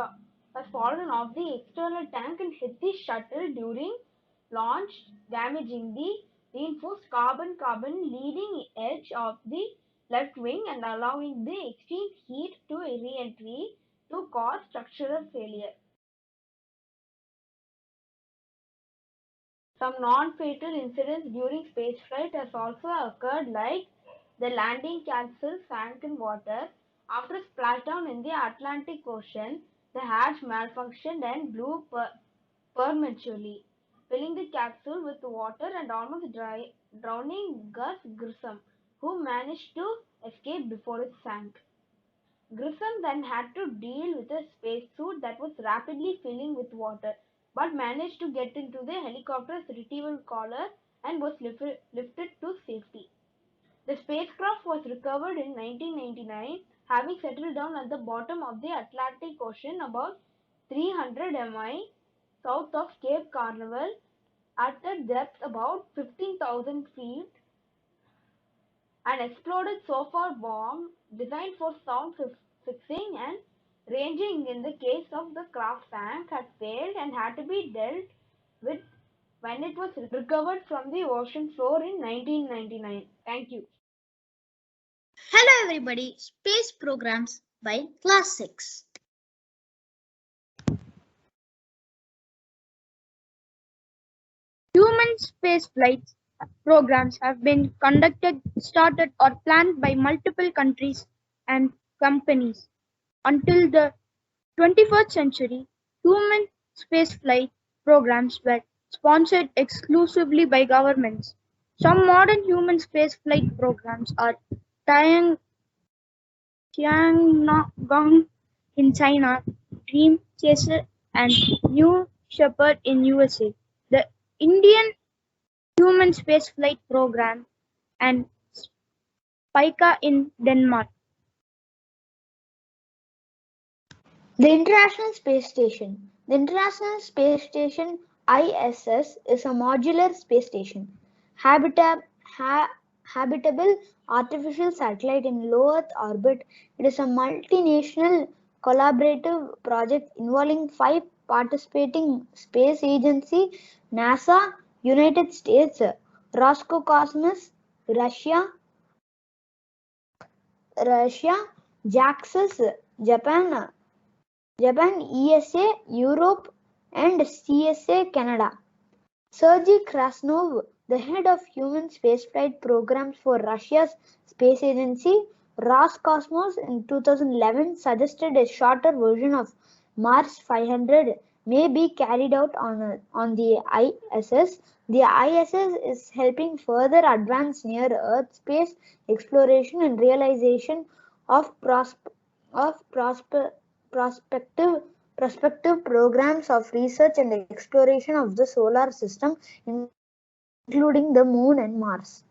off the external tank and hit the shuttle during launch, damaging the reinforced carbon-carbon leading edge of the left wing and allowing the extreme heat to re-entry to cause structural failure. Some non-fatal incidents during spaceflight has also occurred, like the landing capsule sank in water. After splashdown in the Atlantic Ocean, the hatch malfunctioned and blew prematurely, filling the capsule with water and almost drowning Gus Grissom, who managed to escape before it sank. Grissom then had to deal with a spacesuit that was rapidly filling with water, but managed to get into the helicopter's retrieval collar and was lifted to safety. The spacecraft was recovered in 1999, having settled down at the bottom of the Atlantic Ocean about 300 mi south of Cape Canaveral at a depth about 15,000 feet. An exploded sulfur bomb designed for sound fixing and ranging in the case of the craft tank had failed and had to be dealt with when it was recovered from the ocean floor in 1999. Thank you. Hello everybody, Space Programs by Class 6. Human space flights programs have been conducted, started, or planned by multiple countries and companies. Until the 21st century, human spaceflight programs were sponsored exclusively by governments. Some modern human spaceflight programs are Tiangong in China, Dream Chaser, and New Shepard in USA, the Indian Human Spaceflight Program, and Spica in Denmark. The International Space Station. The International Space Station ISS is a modular space station, habitable artificial satellite in low Earth orbit. It is a multinational collaborative project involving 5 participating space agencies: NASA, United States, Roscosmos, Russia, JAXUS, Japan, ESA, Europe, and CSA, Canada. Sergei Krasnov, the head of human spaceflight programs for Russia's space agency, Roscosmos, in 2011 suggested a shorter version of Mars 500 may be carried out on the ISS. The ISS is helping further advance near-Earth space exploration and realization of prospective programs of research and exploration of the solar system, including the Moon and Mars.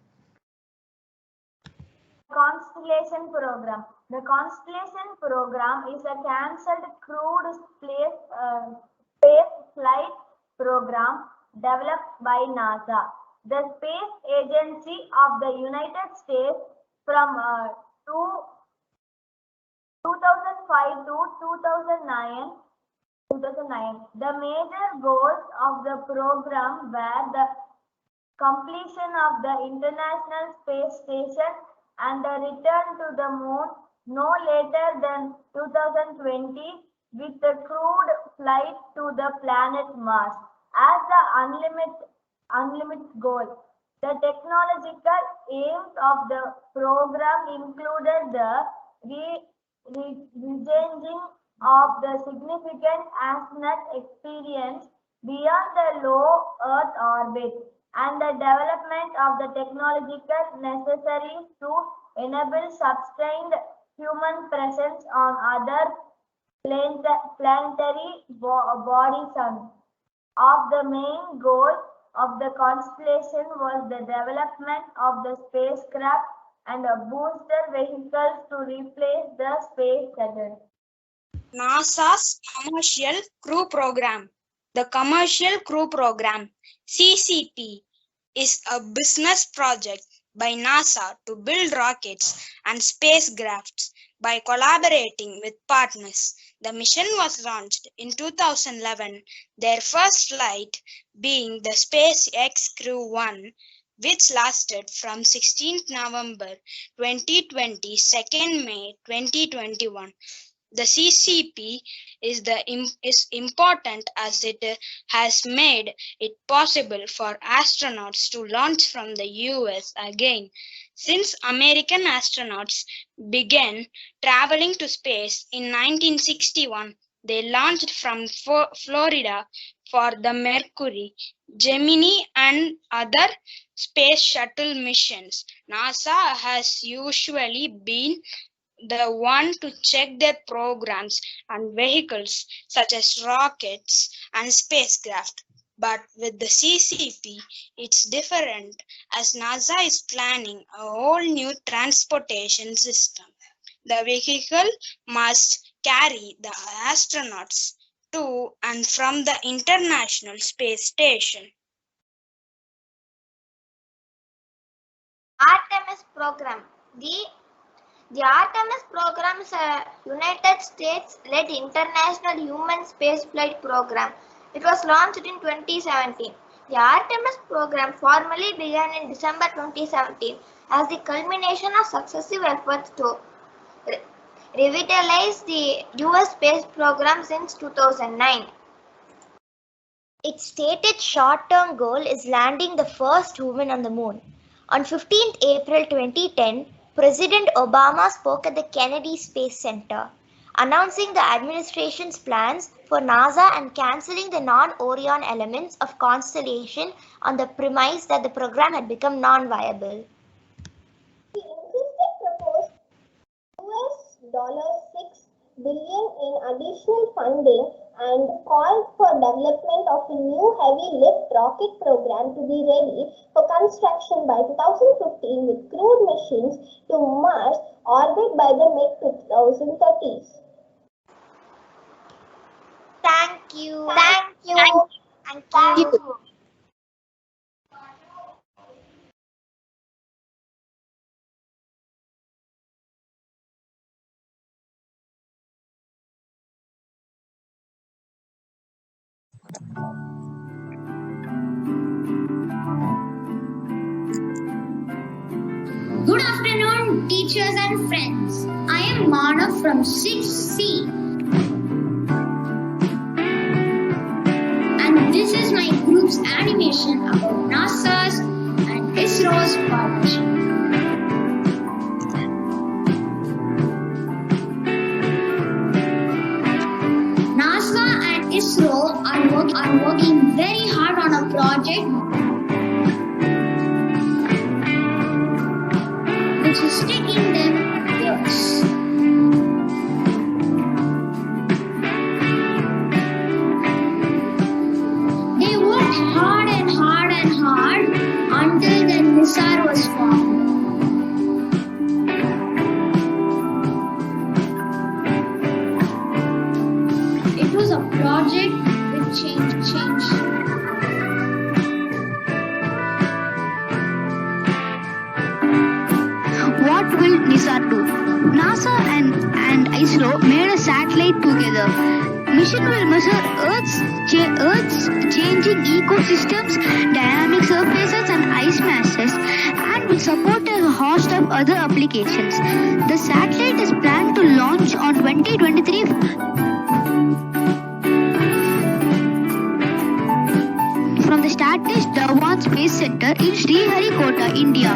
Constellation Program. The Constellation Program is a cancelled crewed space flight program program developed by NASA. The space agency of the United States from 2005 to 2009. The major goals of the program were the completion of the International Space Station and the return to the moon no later than 2020 with the crewed flight to the planet Mars as the unlimited goal. The technological aims of the program included the rechanging of the significant astronaut experience beyond the low Earth orbit and the development of the technological necessary to enable sustained human presence on other planetary bodies. Of the main goal of the constellation was the development of the spacecraft and booster vehicles to replace the space shuttle. NASA's Commercial Crew Program. The Commercial Crew Program, CCP, is a business project by NASA to build rockets and spacecrafts by collaborating with partners. The mission was launched in 2011, their first flight being the SpaceX Crew-1, which lasted from 16th November 2020 to 2nd May 2021. The CCP is important as it has made it possible for astronauts to launch from the US again. Since American astronauts began traveling to space in 1961, they launched from Florida for the Mercury, Gemini, and other space shuttle missions. NASA has usually been the one to check their programs and vehicles such as rockets and spacecraft. But with the CCP, it's different as NASA is planning a whole new transportation system. The vehicle must carry the astronauts to and from the International Space Station. Artemis program. The Artemis program is a United States-led international human spaceflight program. It was launched in 2017. The Artemis program formally began in December 2017 as the culmination of successive efforts to revitalize the US space program since 2009. Its stated short-term goal is landing the first woman on the moon. On 15th April 2010, President Obama spoke at the Kennedy Space Center, announcing the administration's plans for NASA and canceling the non-Orion elements of constellation on the premise that the program had become non-viable. The instead proposed $6 billion in additional funding and called for development of a new heavy-lift rocket program to be ready for construction by 2015 with crewed missions to Mars orbit by the mid-2030s. Thank you. Thank you. Good afternoon, teachers and friends. I am Manav from 6C. And this is my group's animation about NASA's and ISRO's partnership. NASA and ISRO are working very hard on a project which is taking them years. They worked hard and hard and hard until the NISAR was formed. It was a project which changed. ISRO made a satellite together. Mission will measure Earth's changing ecosystems, dynamic surfaces and ice masses, and will support a host of other applications. The satellite is planned to launch on 2023 from the Satish Dhawan Space Center in Sriharikota, India.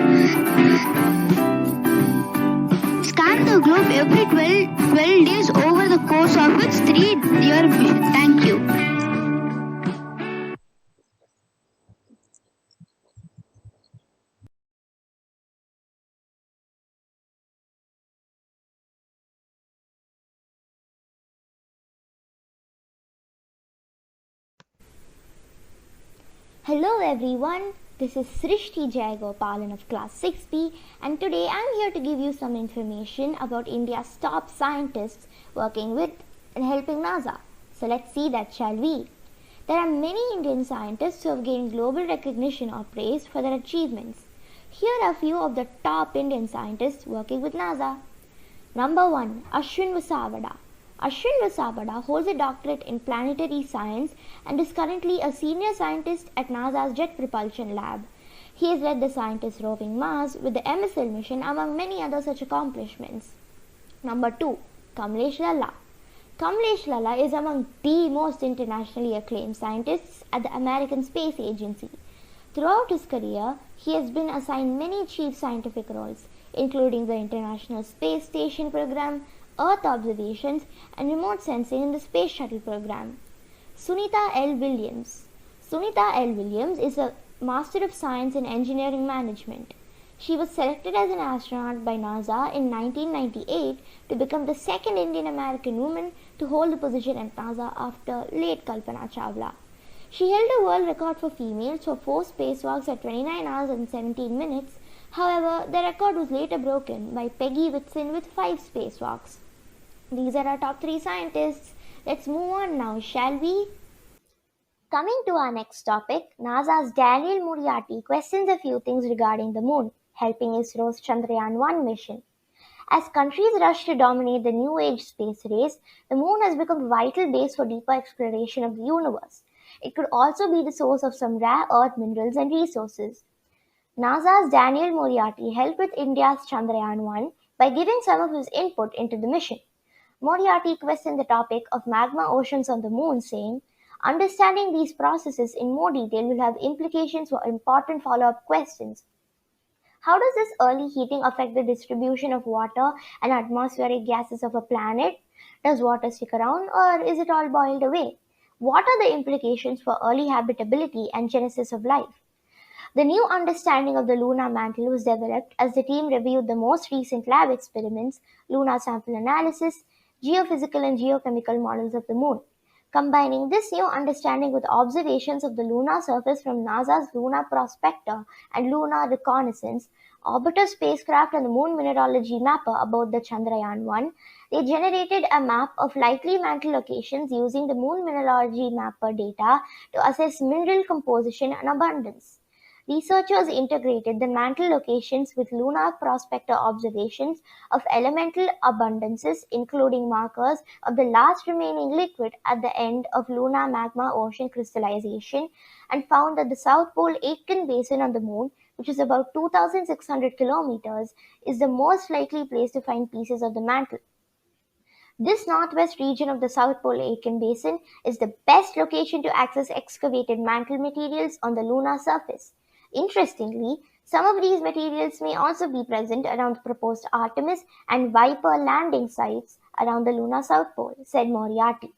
Scan the globe every 12 days over the course of its 3-year mission. Thank you. Hello everyone, this is Srishti Jayagopalan of class 6B, and today I am here to give you some information about India's top scientists working with and helping NASA. So let's see that, shall we? There are many Indian scientists who have gained global recognition or praise for their achievements. Here are a few of the top Indian scientists working with NASA. Number 1. Ashwin Vasavada. Ashwin Vasavada holds a doctorate in planetary science and is currently a senior scientist at NASA's Jet Propulsion Lab. He has led the scientists roving Mars with the MSL mission, among many other such accomplishments. Number 2. Kamlesh Lalla. Kamlesh Lalla is among the most internationally acclaimed scientists at the American Space Agency. Throughout his career, he has been assigned many chief scientific roles, including the International Space Station Program, Earth observations, and remote sensing in the Space Shuttle program. Sunita L. Williams. Sunita L. Williams is a Master of Science in Engineering Management. She was selected as an astronaut by NASA in 1998 to become the second Indian American woman to hold the position at NASA after late Kalpana Chawla. She held a world record for females for 4 spacewalks at 29 hours and 17 minutes. However, the record was later broken by Peggy Whitson with 5 spacewalks. These are our top 3 scientists. Let's move on now, shall we? Coming to our next topic, NASA's Daniel Muriati questions a few things regarding the moon, helping ISRO's Chandrayaan-1 mission. As countries rush to dominate the new age space race, the moon has become a vital base for deeper exploration of the universe. It could also be the source of some rare earth minerals and resources. NASA's Daniel Moriarty helped with India's Chandrayaan-1 by giving some of his input into the mission. Moriarty questioned the topic of magma oceans on the moon, saying, "Understanding these processes in more detail will have implications for important follow-up questions. How does this early heating affect the distribution of water and atmospheric gases of a planet? Does water stick around or is it all boiled away? What are the implications for early habitability and genesis of life?" The new understanding of the lunar mantle was developed as the team reviewed the most recent lab experiments, lunar sample analysis, geophysical and geochemical models of the moon. Combining this new understanding with observations of the lunar surface from NASA's Lunar Prospector and Lunar Reconnaissance Orbiter spacecraft and the Moon Mineralogy Mapper aboard the Chandrayaan-1, they generated a map of likely mantle locations using the Moon Mineralogy Mapper data to assess mineral composition and abundance. Researchers integrated the mantle locations with lunar prospector observations of elemental abundances, including markers of the last remaining liquid at the end of lunar magma ocean crystallization, and found that the South Pole Aitken Basin on the Moon, which is about 2,600 kilometers, is the most likely place to find pieces of the mantle. This northwest region of the South Pole Aitken Basin is the best location to access excavated mantle materials on the lunar surface. Interestingly, some of these materials may also be present around the proposed Artemis and Viper landing sites around the lunar South Pole, said Moriarty.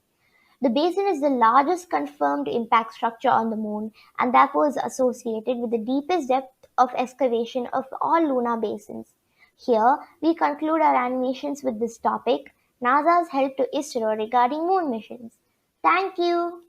The basin is the largest confirmed impact structure on the Moon and therefore is associated with the deepest depth of excavation of all lunar basins. Here, we conclude our animations with this topic, NASA's help to ISRO regarding moon missions. Thank you.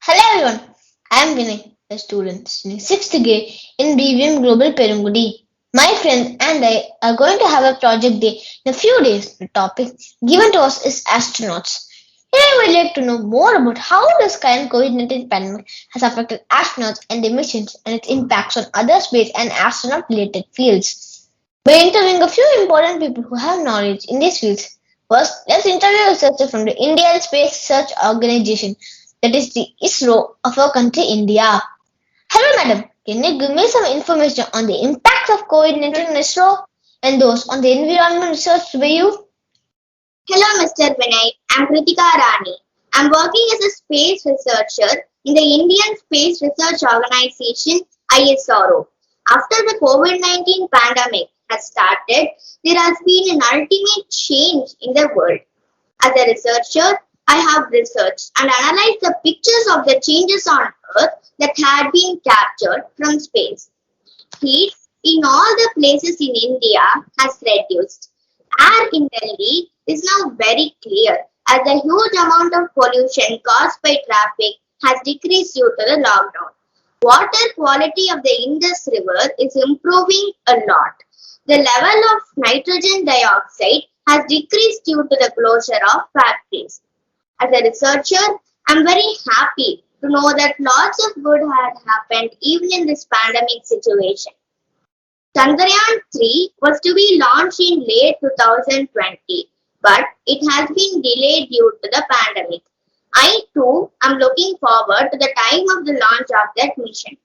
Hello everyone, I am Vinay, a student studying 6th grade in BVM Global Perungudi. My friend and I are going to have a project day in a few days. The topic given to us is astronauts. In Today we'd like to know more about how this current COVID-19 pandemic has affected astronauts and their missions and its impacts on other space and astronaut-related fields. By interviewing a few important people who have knowledge in these fields. First, let's interview a researcher from the Indian Space Research Organization, that is the ISRO of our country, India. Hello, madam. Can you give me some information on the impacts of COVID-19 on ISRO and those on the environment research by you? Hello, Mr. Vinay. I'm Kritika Rani. I'm working as a space researcher in the Indian Space Research Organization, ISRO. After the COVID-19 pandemic has started, there has been an ultimate change in the world. As a researcher, I have researched and analyzed the pictures of the changes on Earth that had been captured from space. Heat in all the places in India has reduced. Air in Delhi is now very clear as the huge amount of pollution caused by traffic has decreased due to the lockdown. Water quality of the Indus River is improving a lot. The level of nitrogen dioxide has decreased due to the closure of factories. As a researcher, I'm very happy to know that lots of good had happened even in this pandemic situation. Chandrayaan 3 was to be launched in late 2020, but it has been delayed due to the pandemic. I too am looking forward to the time of the launch of that mission.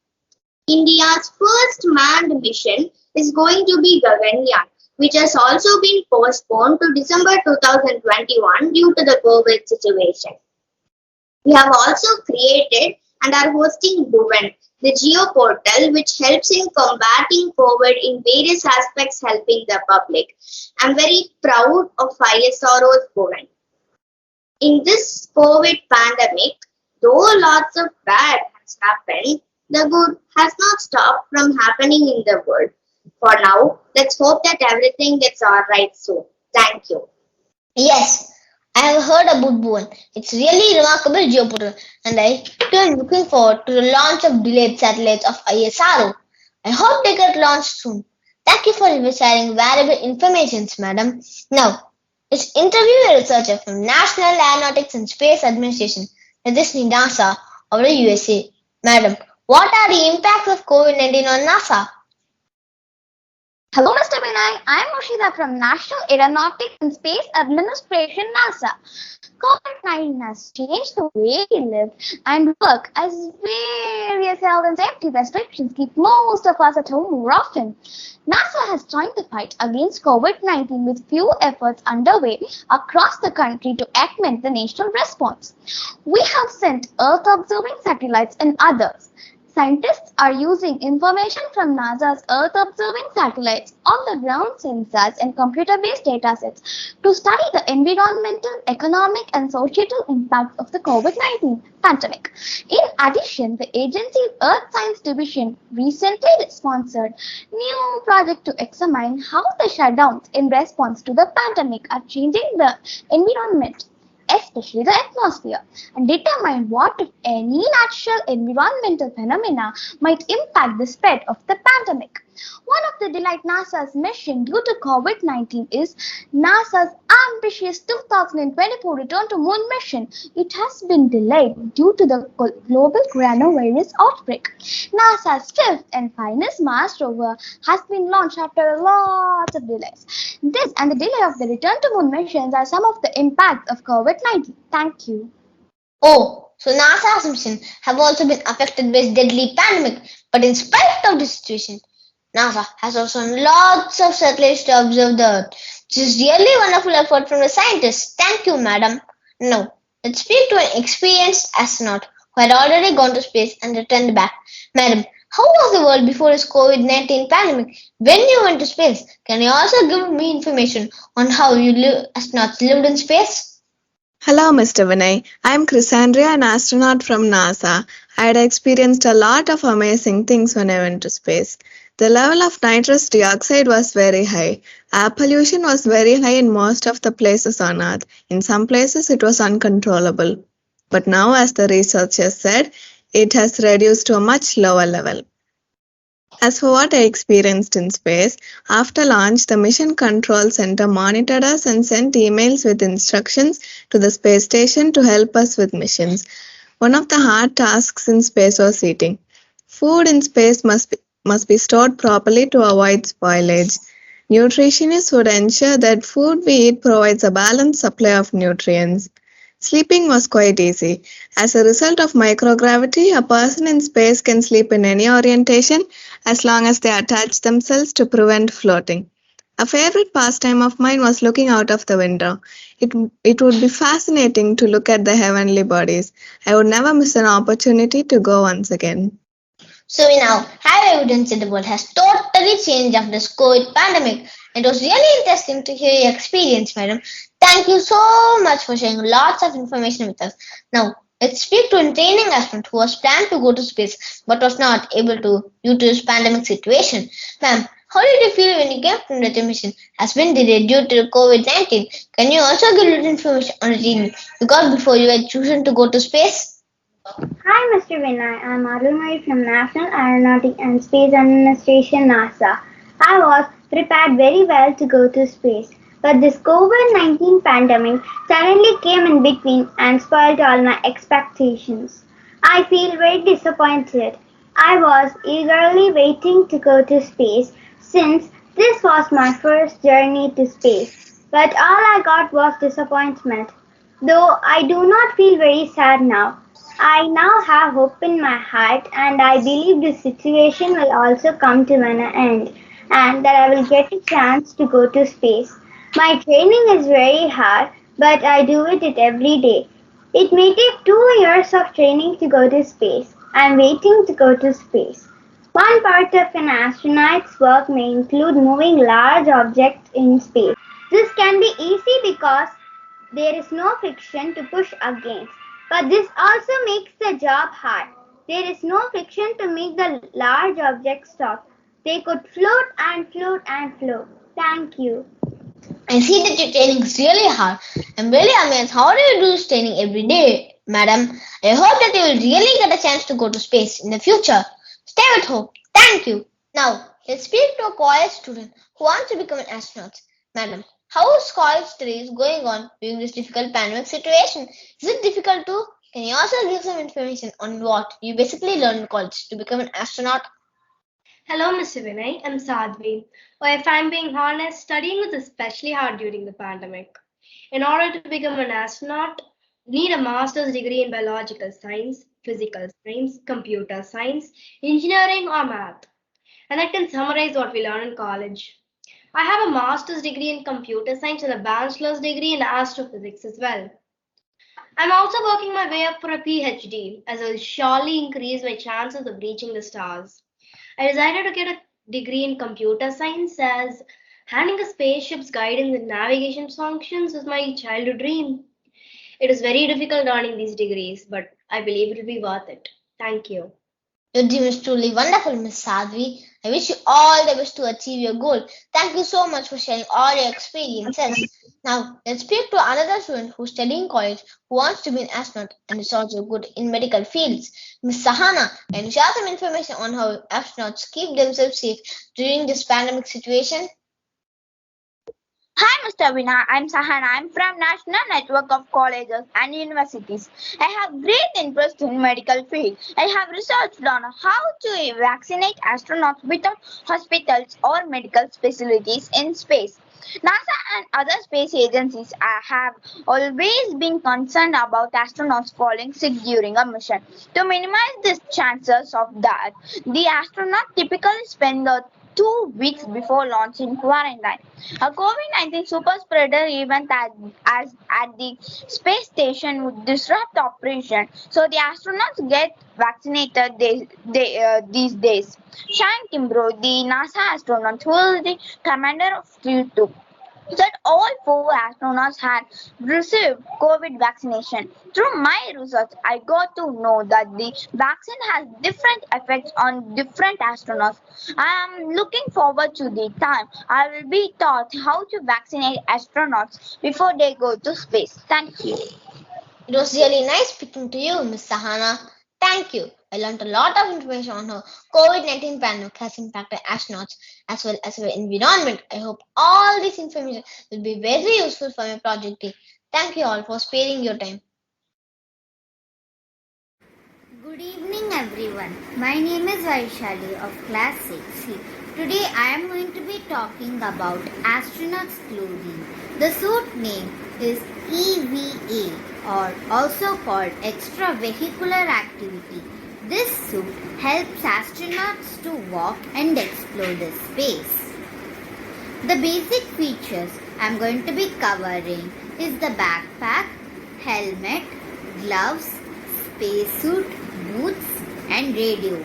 India's first manned mission is going to be Gaganyaan, which has also been postponed to December 2021 due to the COVID situation. We have also created and are hosting Bhuvan, the Geo portal, which helps in combating COVID in various aspects, helping the public. I'm very proud of ISRO's Bhuvan. In this COVID pandemic, though lots of bad has happened, the good has not stopped from happening in the world. For now, let's hope that everything gets alright soon. Thank you. Yes, I have heard about Bhuvan. It's really remarkable geoportal, and I too am looking forward to the launch of delayed satellites of ISRO. I hope they get launched soon. Thank you for sharing valuable information, madam. Now, let's interview a researcher from National Aeronautics and Space Administration, that is NASA of the USA. Madam, what are the impacts of COVID-19 on NASA? Hello, Mr. Vinay. I'm Mushida from National Aeronautics and Space Administration, NASA. COVID-19 has changed the way we live and work as various health and safety restrictions keep most of us at home more often. NASA has joined the fight against COVID-19 with few efforts underway across the country to augment the national response. We have sent Earth-observing satellites and others. Scientists are using information from NASA's Earth-observing satellites, on-the-ground sensors, and computer-based datasets to study the environmental, economic, and societal impacts of the COVID-19 pandemic. In addition, the agency's Earth Science Division recently sponsored a new project to examine how the shutdowns in response to the pandemic are changing the environment, especially the atmosphere, and determine what, if any, natural environmental phenomena might impact the spread of the pandemic. One of the delight NASA's mission due to COVID-19 is NASA's ambitious 2024 return to moon mission. It has been delayed due to the global coronavirus outbreak. NASA's fifth and finest Mars rover has been launched after lots of delays. This and the delay of the return to moon missions are some of the impacts of COVID-19. Thank you. Oh, so NASA's mission have also been affected by this deadly pandemic. But in spite of this situation, NASA has also lots of satellites to observe the Earth, which is really wonderful effort from the scientists. Thank you, madam. Now, let's speak to an experienced astronaut who had already gone to space and returned back. Madam, how was the world before this COVID-19 pandemic? When you went to space, can you also give me information on how you astronauts lived in space? Hello, Mr. Vinay. I'm Chrysandria, an astronaut from NASA. I had experienced a lot of amazing things when I went to space. The level of nitrous dioxide was very high. Air pollution was very high in most of the places on Earth. In some places, it was uncontrollable. But now, as the researchers said, it has reduced to a much lower level. As for what I experienced in space, after launch, the Mission Control Center monitored us and sent emails with instructions to the space station to help us with missions. One of the hard tasks in space was eating. Food in space must be stored properly to avoid spoilage. Nutritionists would ensure that food we eat provides a balanced supply of nutrients. Sleeping was quite easy. As a result of microgravity, a person in space can sleep in any orientation as long as they attach themselves to prevent floating. A favorite pastime of mine was looking out of the window. It would be fascinating to look at the heavenly bodies. I would never miss an opportunity to go once again. So we now have evidence that the world has totally changed after this COVID pandemic. It was really interesting to hear your experience, madam. Thank you so much for sharing lots of information with us. Now, let's speak to a training astronaut who was planned to go to space but was not able to due to this pandemic situation. Ma'am, how did you feel when you came from that your mission has been delayed due to COVID-19? Can you also give little information on the training you got before you were chosen to go to space? Hi, Mr. Vinay. I'm Arunmari from National Aeronautic and Space Administration, NASA. I was prepared very well to go to space, but this COVID-19 pandemic suddenly came in between and spoiled all my expectations. I feel very disappointed. I was eagerly waiting to go to space since this was my first journey to space, but all I got was disappointment. Though I do not feel very sad now. I now have hope in my heart, and I believe this situation will also come to an end and that I will get a chance to go to space. My training is very hard, but I do it every day. It may take 2 years of training to go to space. I'm waiting to go to space. One part of an astronaut's work may include moving large objects in space. This can be easy because there is no friction to push against. But this also makes the job hard. There is no friction to make the large objects stop. They could float and float and float. Thank you. I see that your training is really hard. I'm really amazed. How do you do this training every day, madam? I hope that you will really get a chance to go to space in the future. Stay with hope. Thank you. Now, let's speak to a college student who wants to become an astronaut. Madam, how is college studies going on during this difficult pandemic situation? Is it difficult too? Can you also give some information on what you basically learn in college to become an astronaut? Hello, Mr. Vinay. I'm Sadhvi. Well, if I'm being honest, studying was especially hard during the pandemic. In order to become an astronaut, you need a master's degree in biological science, physical science, computer science, engineering, or math. And that can summarize what we learn in college. I have a master's degree in computer science and a bachelor's degree in astrophysics as well. I'm also working my way up for a PhD, as it will surely increase my chances of reaching the stars. I decided to get a degree in computer science as handling a spaceship's guidance and navigation functions is my childhood dream. It is very difficult earning these degrees, but I believe it will be worth it. Thank you. Your dream is truly wonderful, Miss Sadhvi. I wish you all the best to achieve your goal. Thank you so much for sharing all your experiences. Now, let's speak to another student who's studying college who wants to be an astronaut and is also good in medical fields. Miss Sahana, can you share some information on how astronauts keep themselves safe during this pandemic situation? Hi, Mr. Vina. I'm Sahana. I'm from National Network of Colleges and Universities. I have great interest in medical field. I have researched on how to vaccinate astronauts without hospitals or medical facilities in space. NASA and other space agencies have always been concerned about astronauts falling sick during a mission. To minimize the chances of that, the astronaut typically spend the 2 weeks before launch in quarantine. A COVID-19 super spreader event at the space station would disrupt operation, so the astronauts get vaccinated these days. Shane Kimbrough, the NASA astronaut who is the commander of Crew 2, said all 4 astronauts had received COVID vaccination. Through my research, I got to know that the vaccine has different effects on different astronauts. I am looking forward to the time I will be taught how to vaccinate astronauts before they go to space. Thank you. It was really nice speaking to you, Miss Sahana. Thank you. I learned a lot of information on how COVID-19 pandemic has impacted astronauts as well as our environment. I hope all this information will be very useful for my project day. Thank you all for sparing your time. Good evening everyone. My name is Vaishali of class 6C. Today I am going to be talking about astronauts clothing. The suit name is EVA or also called extravehicular activity. This suit helps astronauts to walk and explore the space. The basic features I am going to be covering is the backpack, helmet, gloves, spacesuit, boots and radio.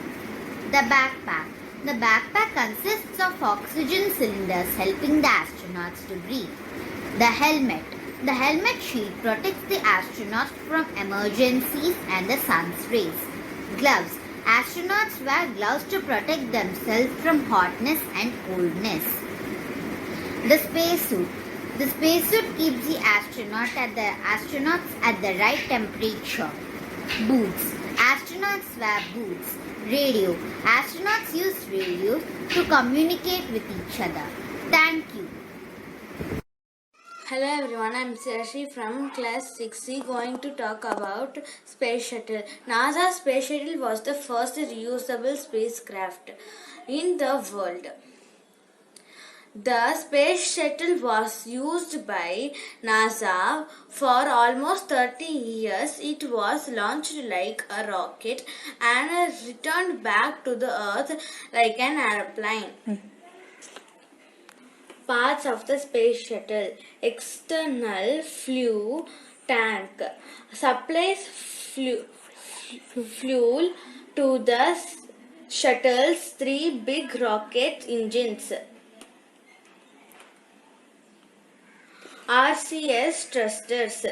The backpack. The backpack consists of oxygen cylinders helping the astronauts to breathe. The helmet. The helmet shield protects the astronauts from emergencies and the sun's rays. Gloves. Astronauts wear gloves to protect themselves from hotness and coldness. The spacesuit. The spacesuit keeps the astronauts at the right temperature. Boots. Astronauts wear boots. Radio. Astronauts use radios to communicate with each other. Thank you. Hello everyone, I'm Sashi from class 6C going to talk about Space Shuttle. NASA Space Shuttle was the first reusable spacecraft in the world. The Space Shuttle was used by NASA for almost 30 years. It was launched like a rocket and returned back to the Earth like an airplane. Parts of the Space Shuttle. External fuel tank supplies fuel to the shuttle's three big rocket engines. RCS thrusters.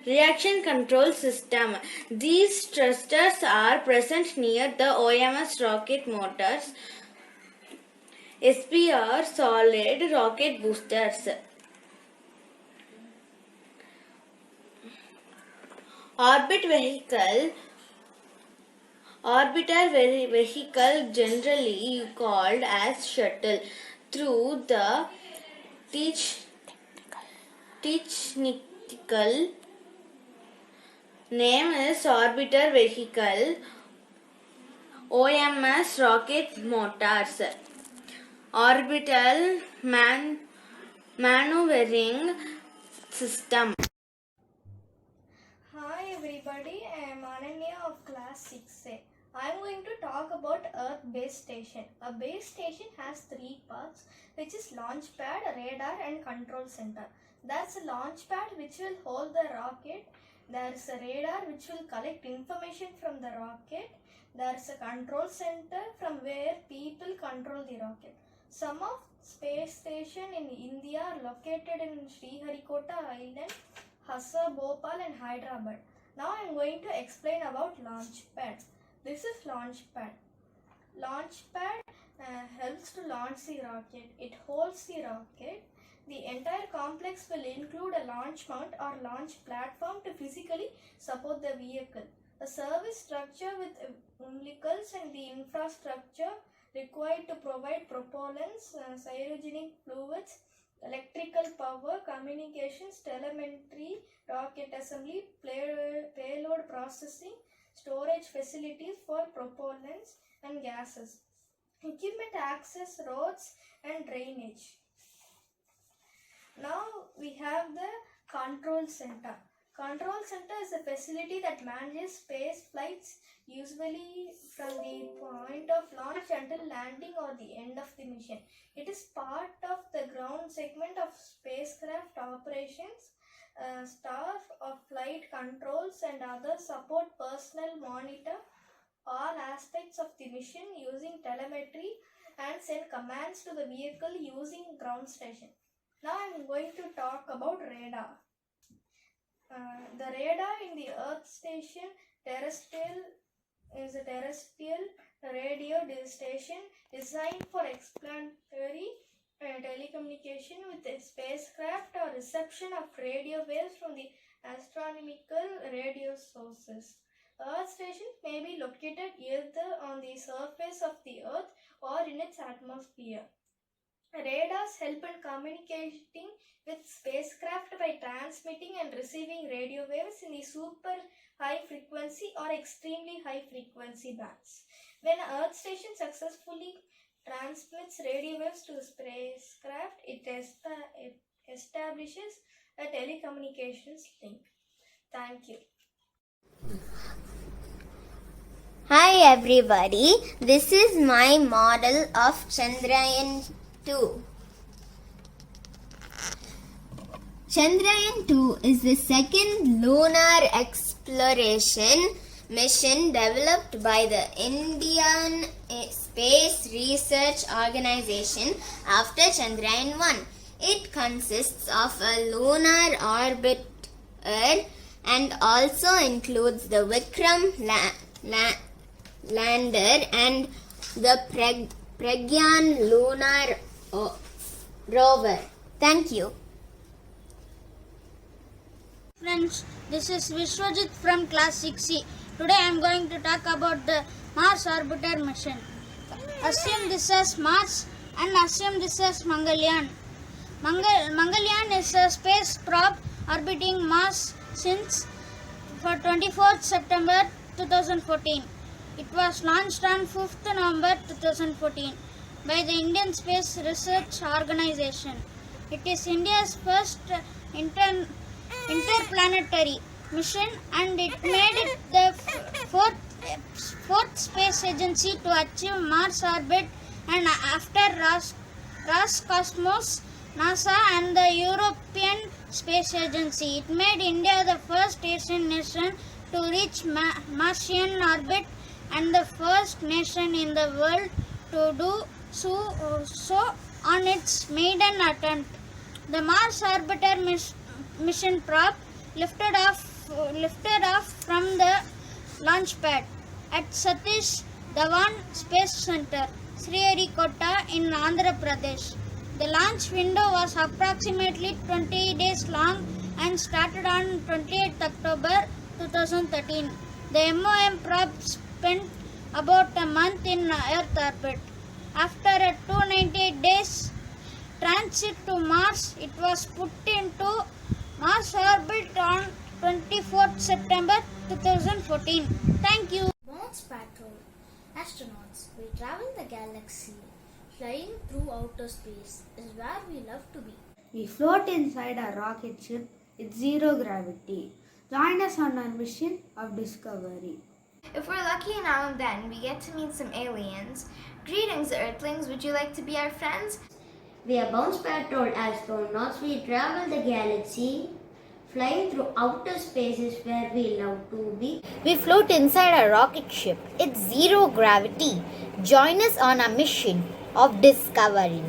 Reaction control system. These thrusters are present near the OMS rocket motors. SPR solid rocket boosters. Orbital vehicle generally called as shuttle through the technical name is orbital vehicle. OMS rocket motors. Orbital maneuvering system. Hi everybody, I am Ananya of class 6A. I am going to talk about Earth Base Station. A base station has three parts, which is launch pad, radar and control center. That's a launch pad which will hold the rocket. There is a radar which will collect information from the rocket. There is a control center from where people control the rocket. Some of space station in India are located in Sriharikota Island, Hassa, Bhopal and Hyderabad. Now I am going to explain about launch pad. This is launch pad. Launch pad helps to launch the rocket. It holds the rocket. The entire complex will include a launch mount or launch platform to physically support the vehicle. A service structure with umbilicals and the infrastructure required to provide propellants, cryogenic fluids, electrical power, communications, telemetry, rocket assembly, payload processing, storage facilities for propellants and gases, equipment access roads and drainage. Now we have the control center. Control center is a facility that manages space flights, usually from the point of launch until landing or the end of the mission. It is part of the ground segment of spacecraft operations. Staff of flight controls and other support personnel monitor all aspects of the mission using telemetry and send commands to the vehicle using ground station. Now I am going to talk about radar. The radar in the Earth station is a terrestrial radio station designed for explanatory telecommunication with a spacecraft or reception of radio waves from the astronomical radio sources. Earth station may be located either on the surface of the Earth or in its atmosphere. Radars help in communicating with spacecraft by transmitting and receiving radio waves in the super high frequency or extremely high frequency bands. When an Earth station successfully transmits radio waves to spacecraft, it establishes a telecommunications link. Thank you. Hi everybody, this is my model of Chandrayaan 2. Chandrayaan 2 is the second lunar exploration mission developed by the Indian Space Research Organization after Chandrayaan 1. It consists of a lunar orbiter and also includes the Vikram lander and the Pragyan lunar rover. Thank you. Friends, this is Vishwajit from class 6C. Today I am going to talk about the Mars orbiter mission. Assume this as Mars and assume this as Mangalyaan. Mangalyaan is a space probe orbiting Mars since 24th September 2014. It was launched on 5th November 2014 by the Indian Space Research Organization. It is India's first interplanetary mission and it made it the fourth space agency to achieve Mars orbit, and after Roscosmos, NASA and the European Space Agency, it made India the first Asian nation to reach Martian orbit and the first nation in the world to do so on its maiden attempt. The Mars orbiter mission probe lifted off from the launch pad at Satish Dhawan Space Center, Sriharikota in Andhra Pradesh. The launch window was approximately 20 days long and started on 28 October 2013. The MOM probe spent about a month in Earth orbit. After a 298 days transit to Mars, it was put into Mars orbit on 24th September 2014. Thank you. Bounce Patrol astronauts, we travel the galaxy. Flying through outer space is where we love to be. We float inside a rocket ship with zero gravity. Join us on our mission of discovery. If we're lucky now and then, we get to meet some aliens. Greetings, Earthlings. Would you like to be our friends? We are Bounce Patrol astronauts. We travel the galaxy. Flying through outer space is where we love to be. We float inside a rocket ship. It's zero gravity. Join us on a mission of discovery.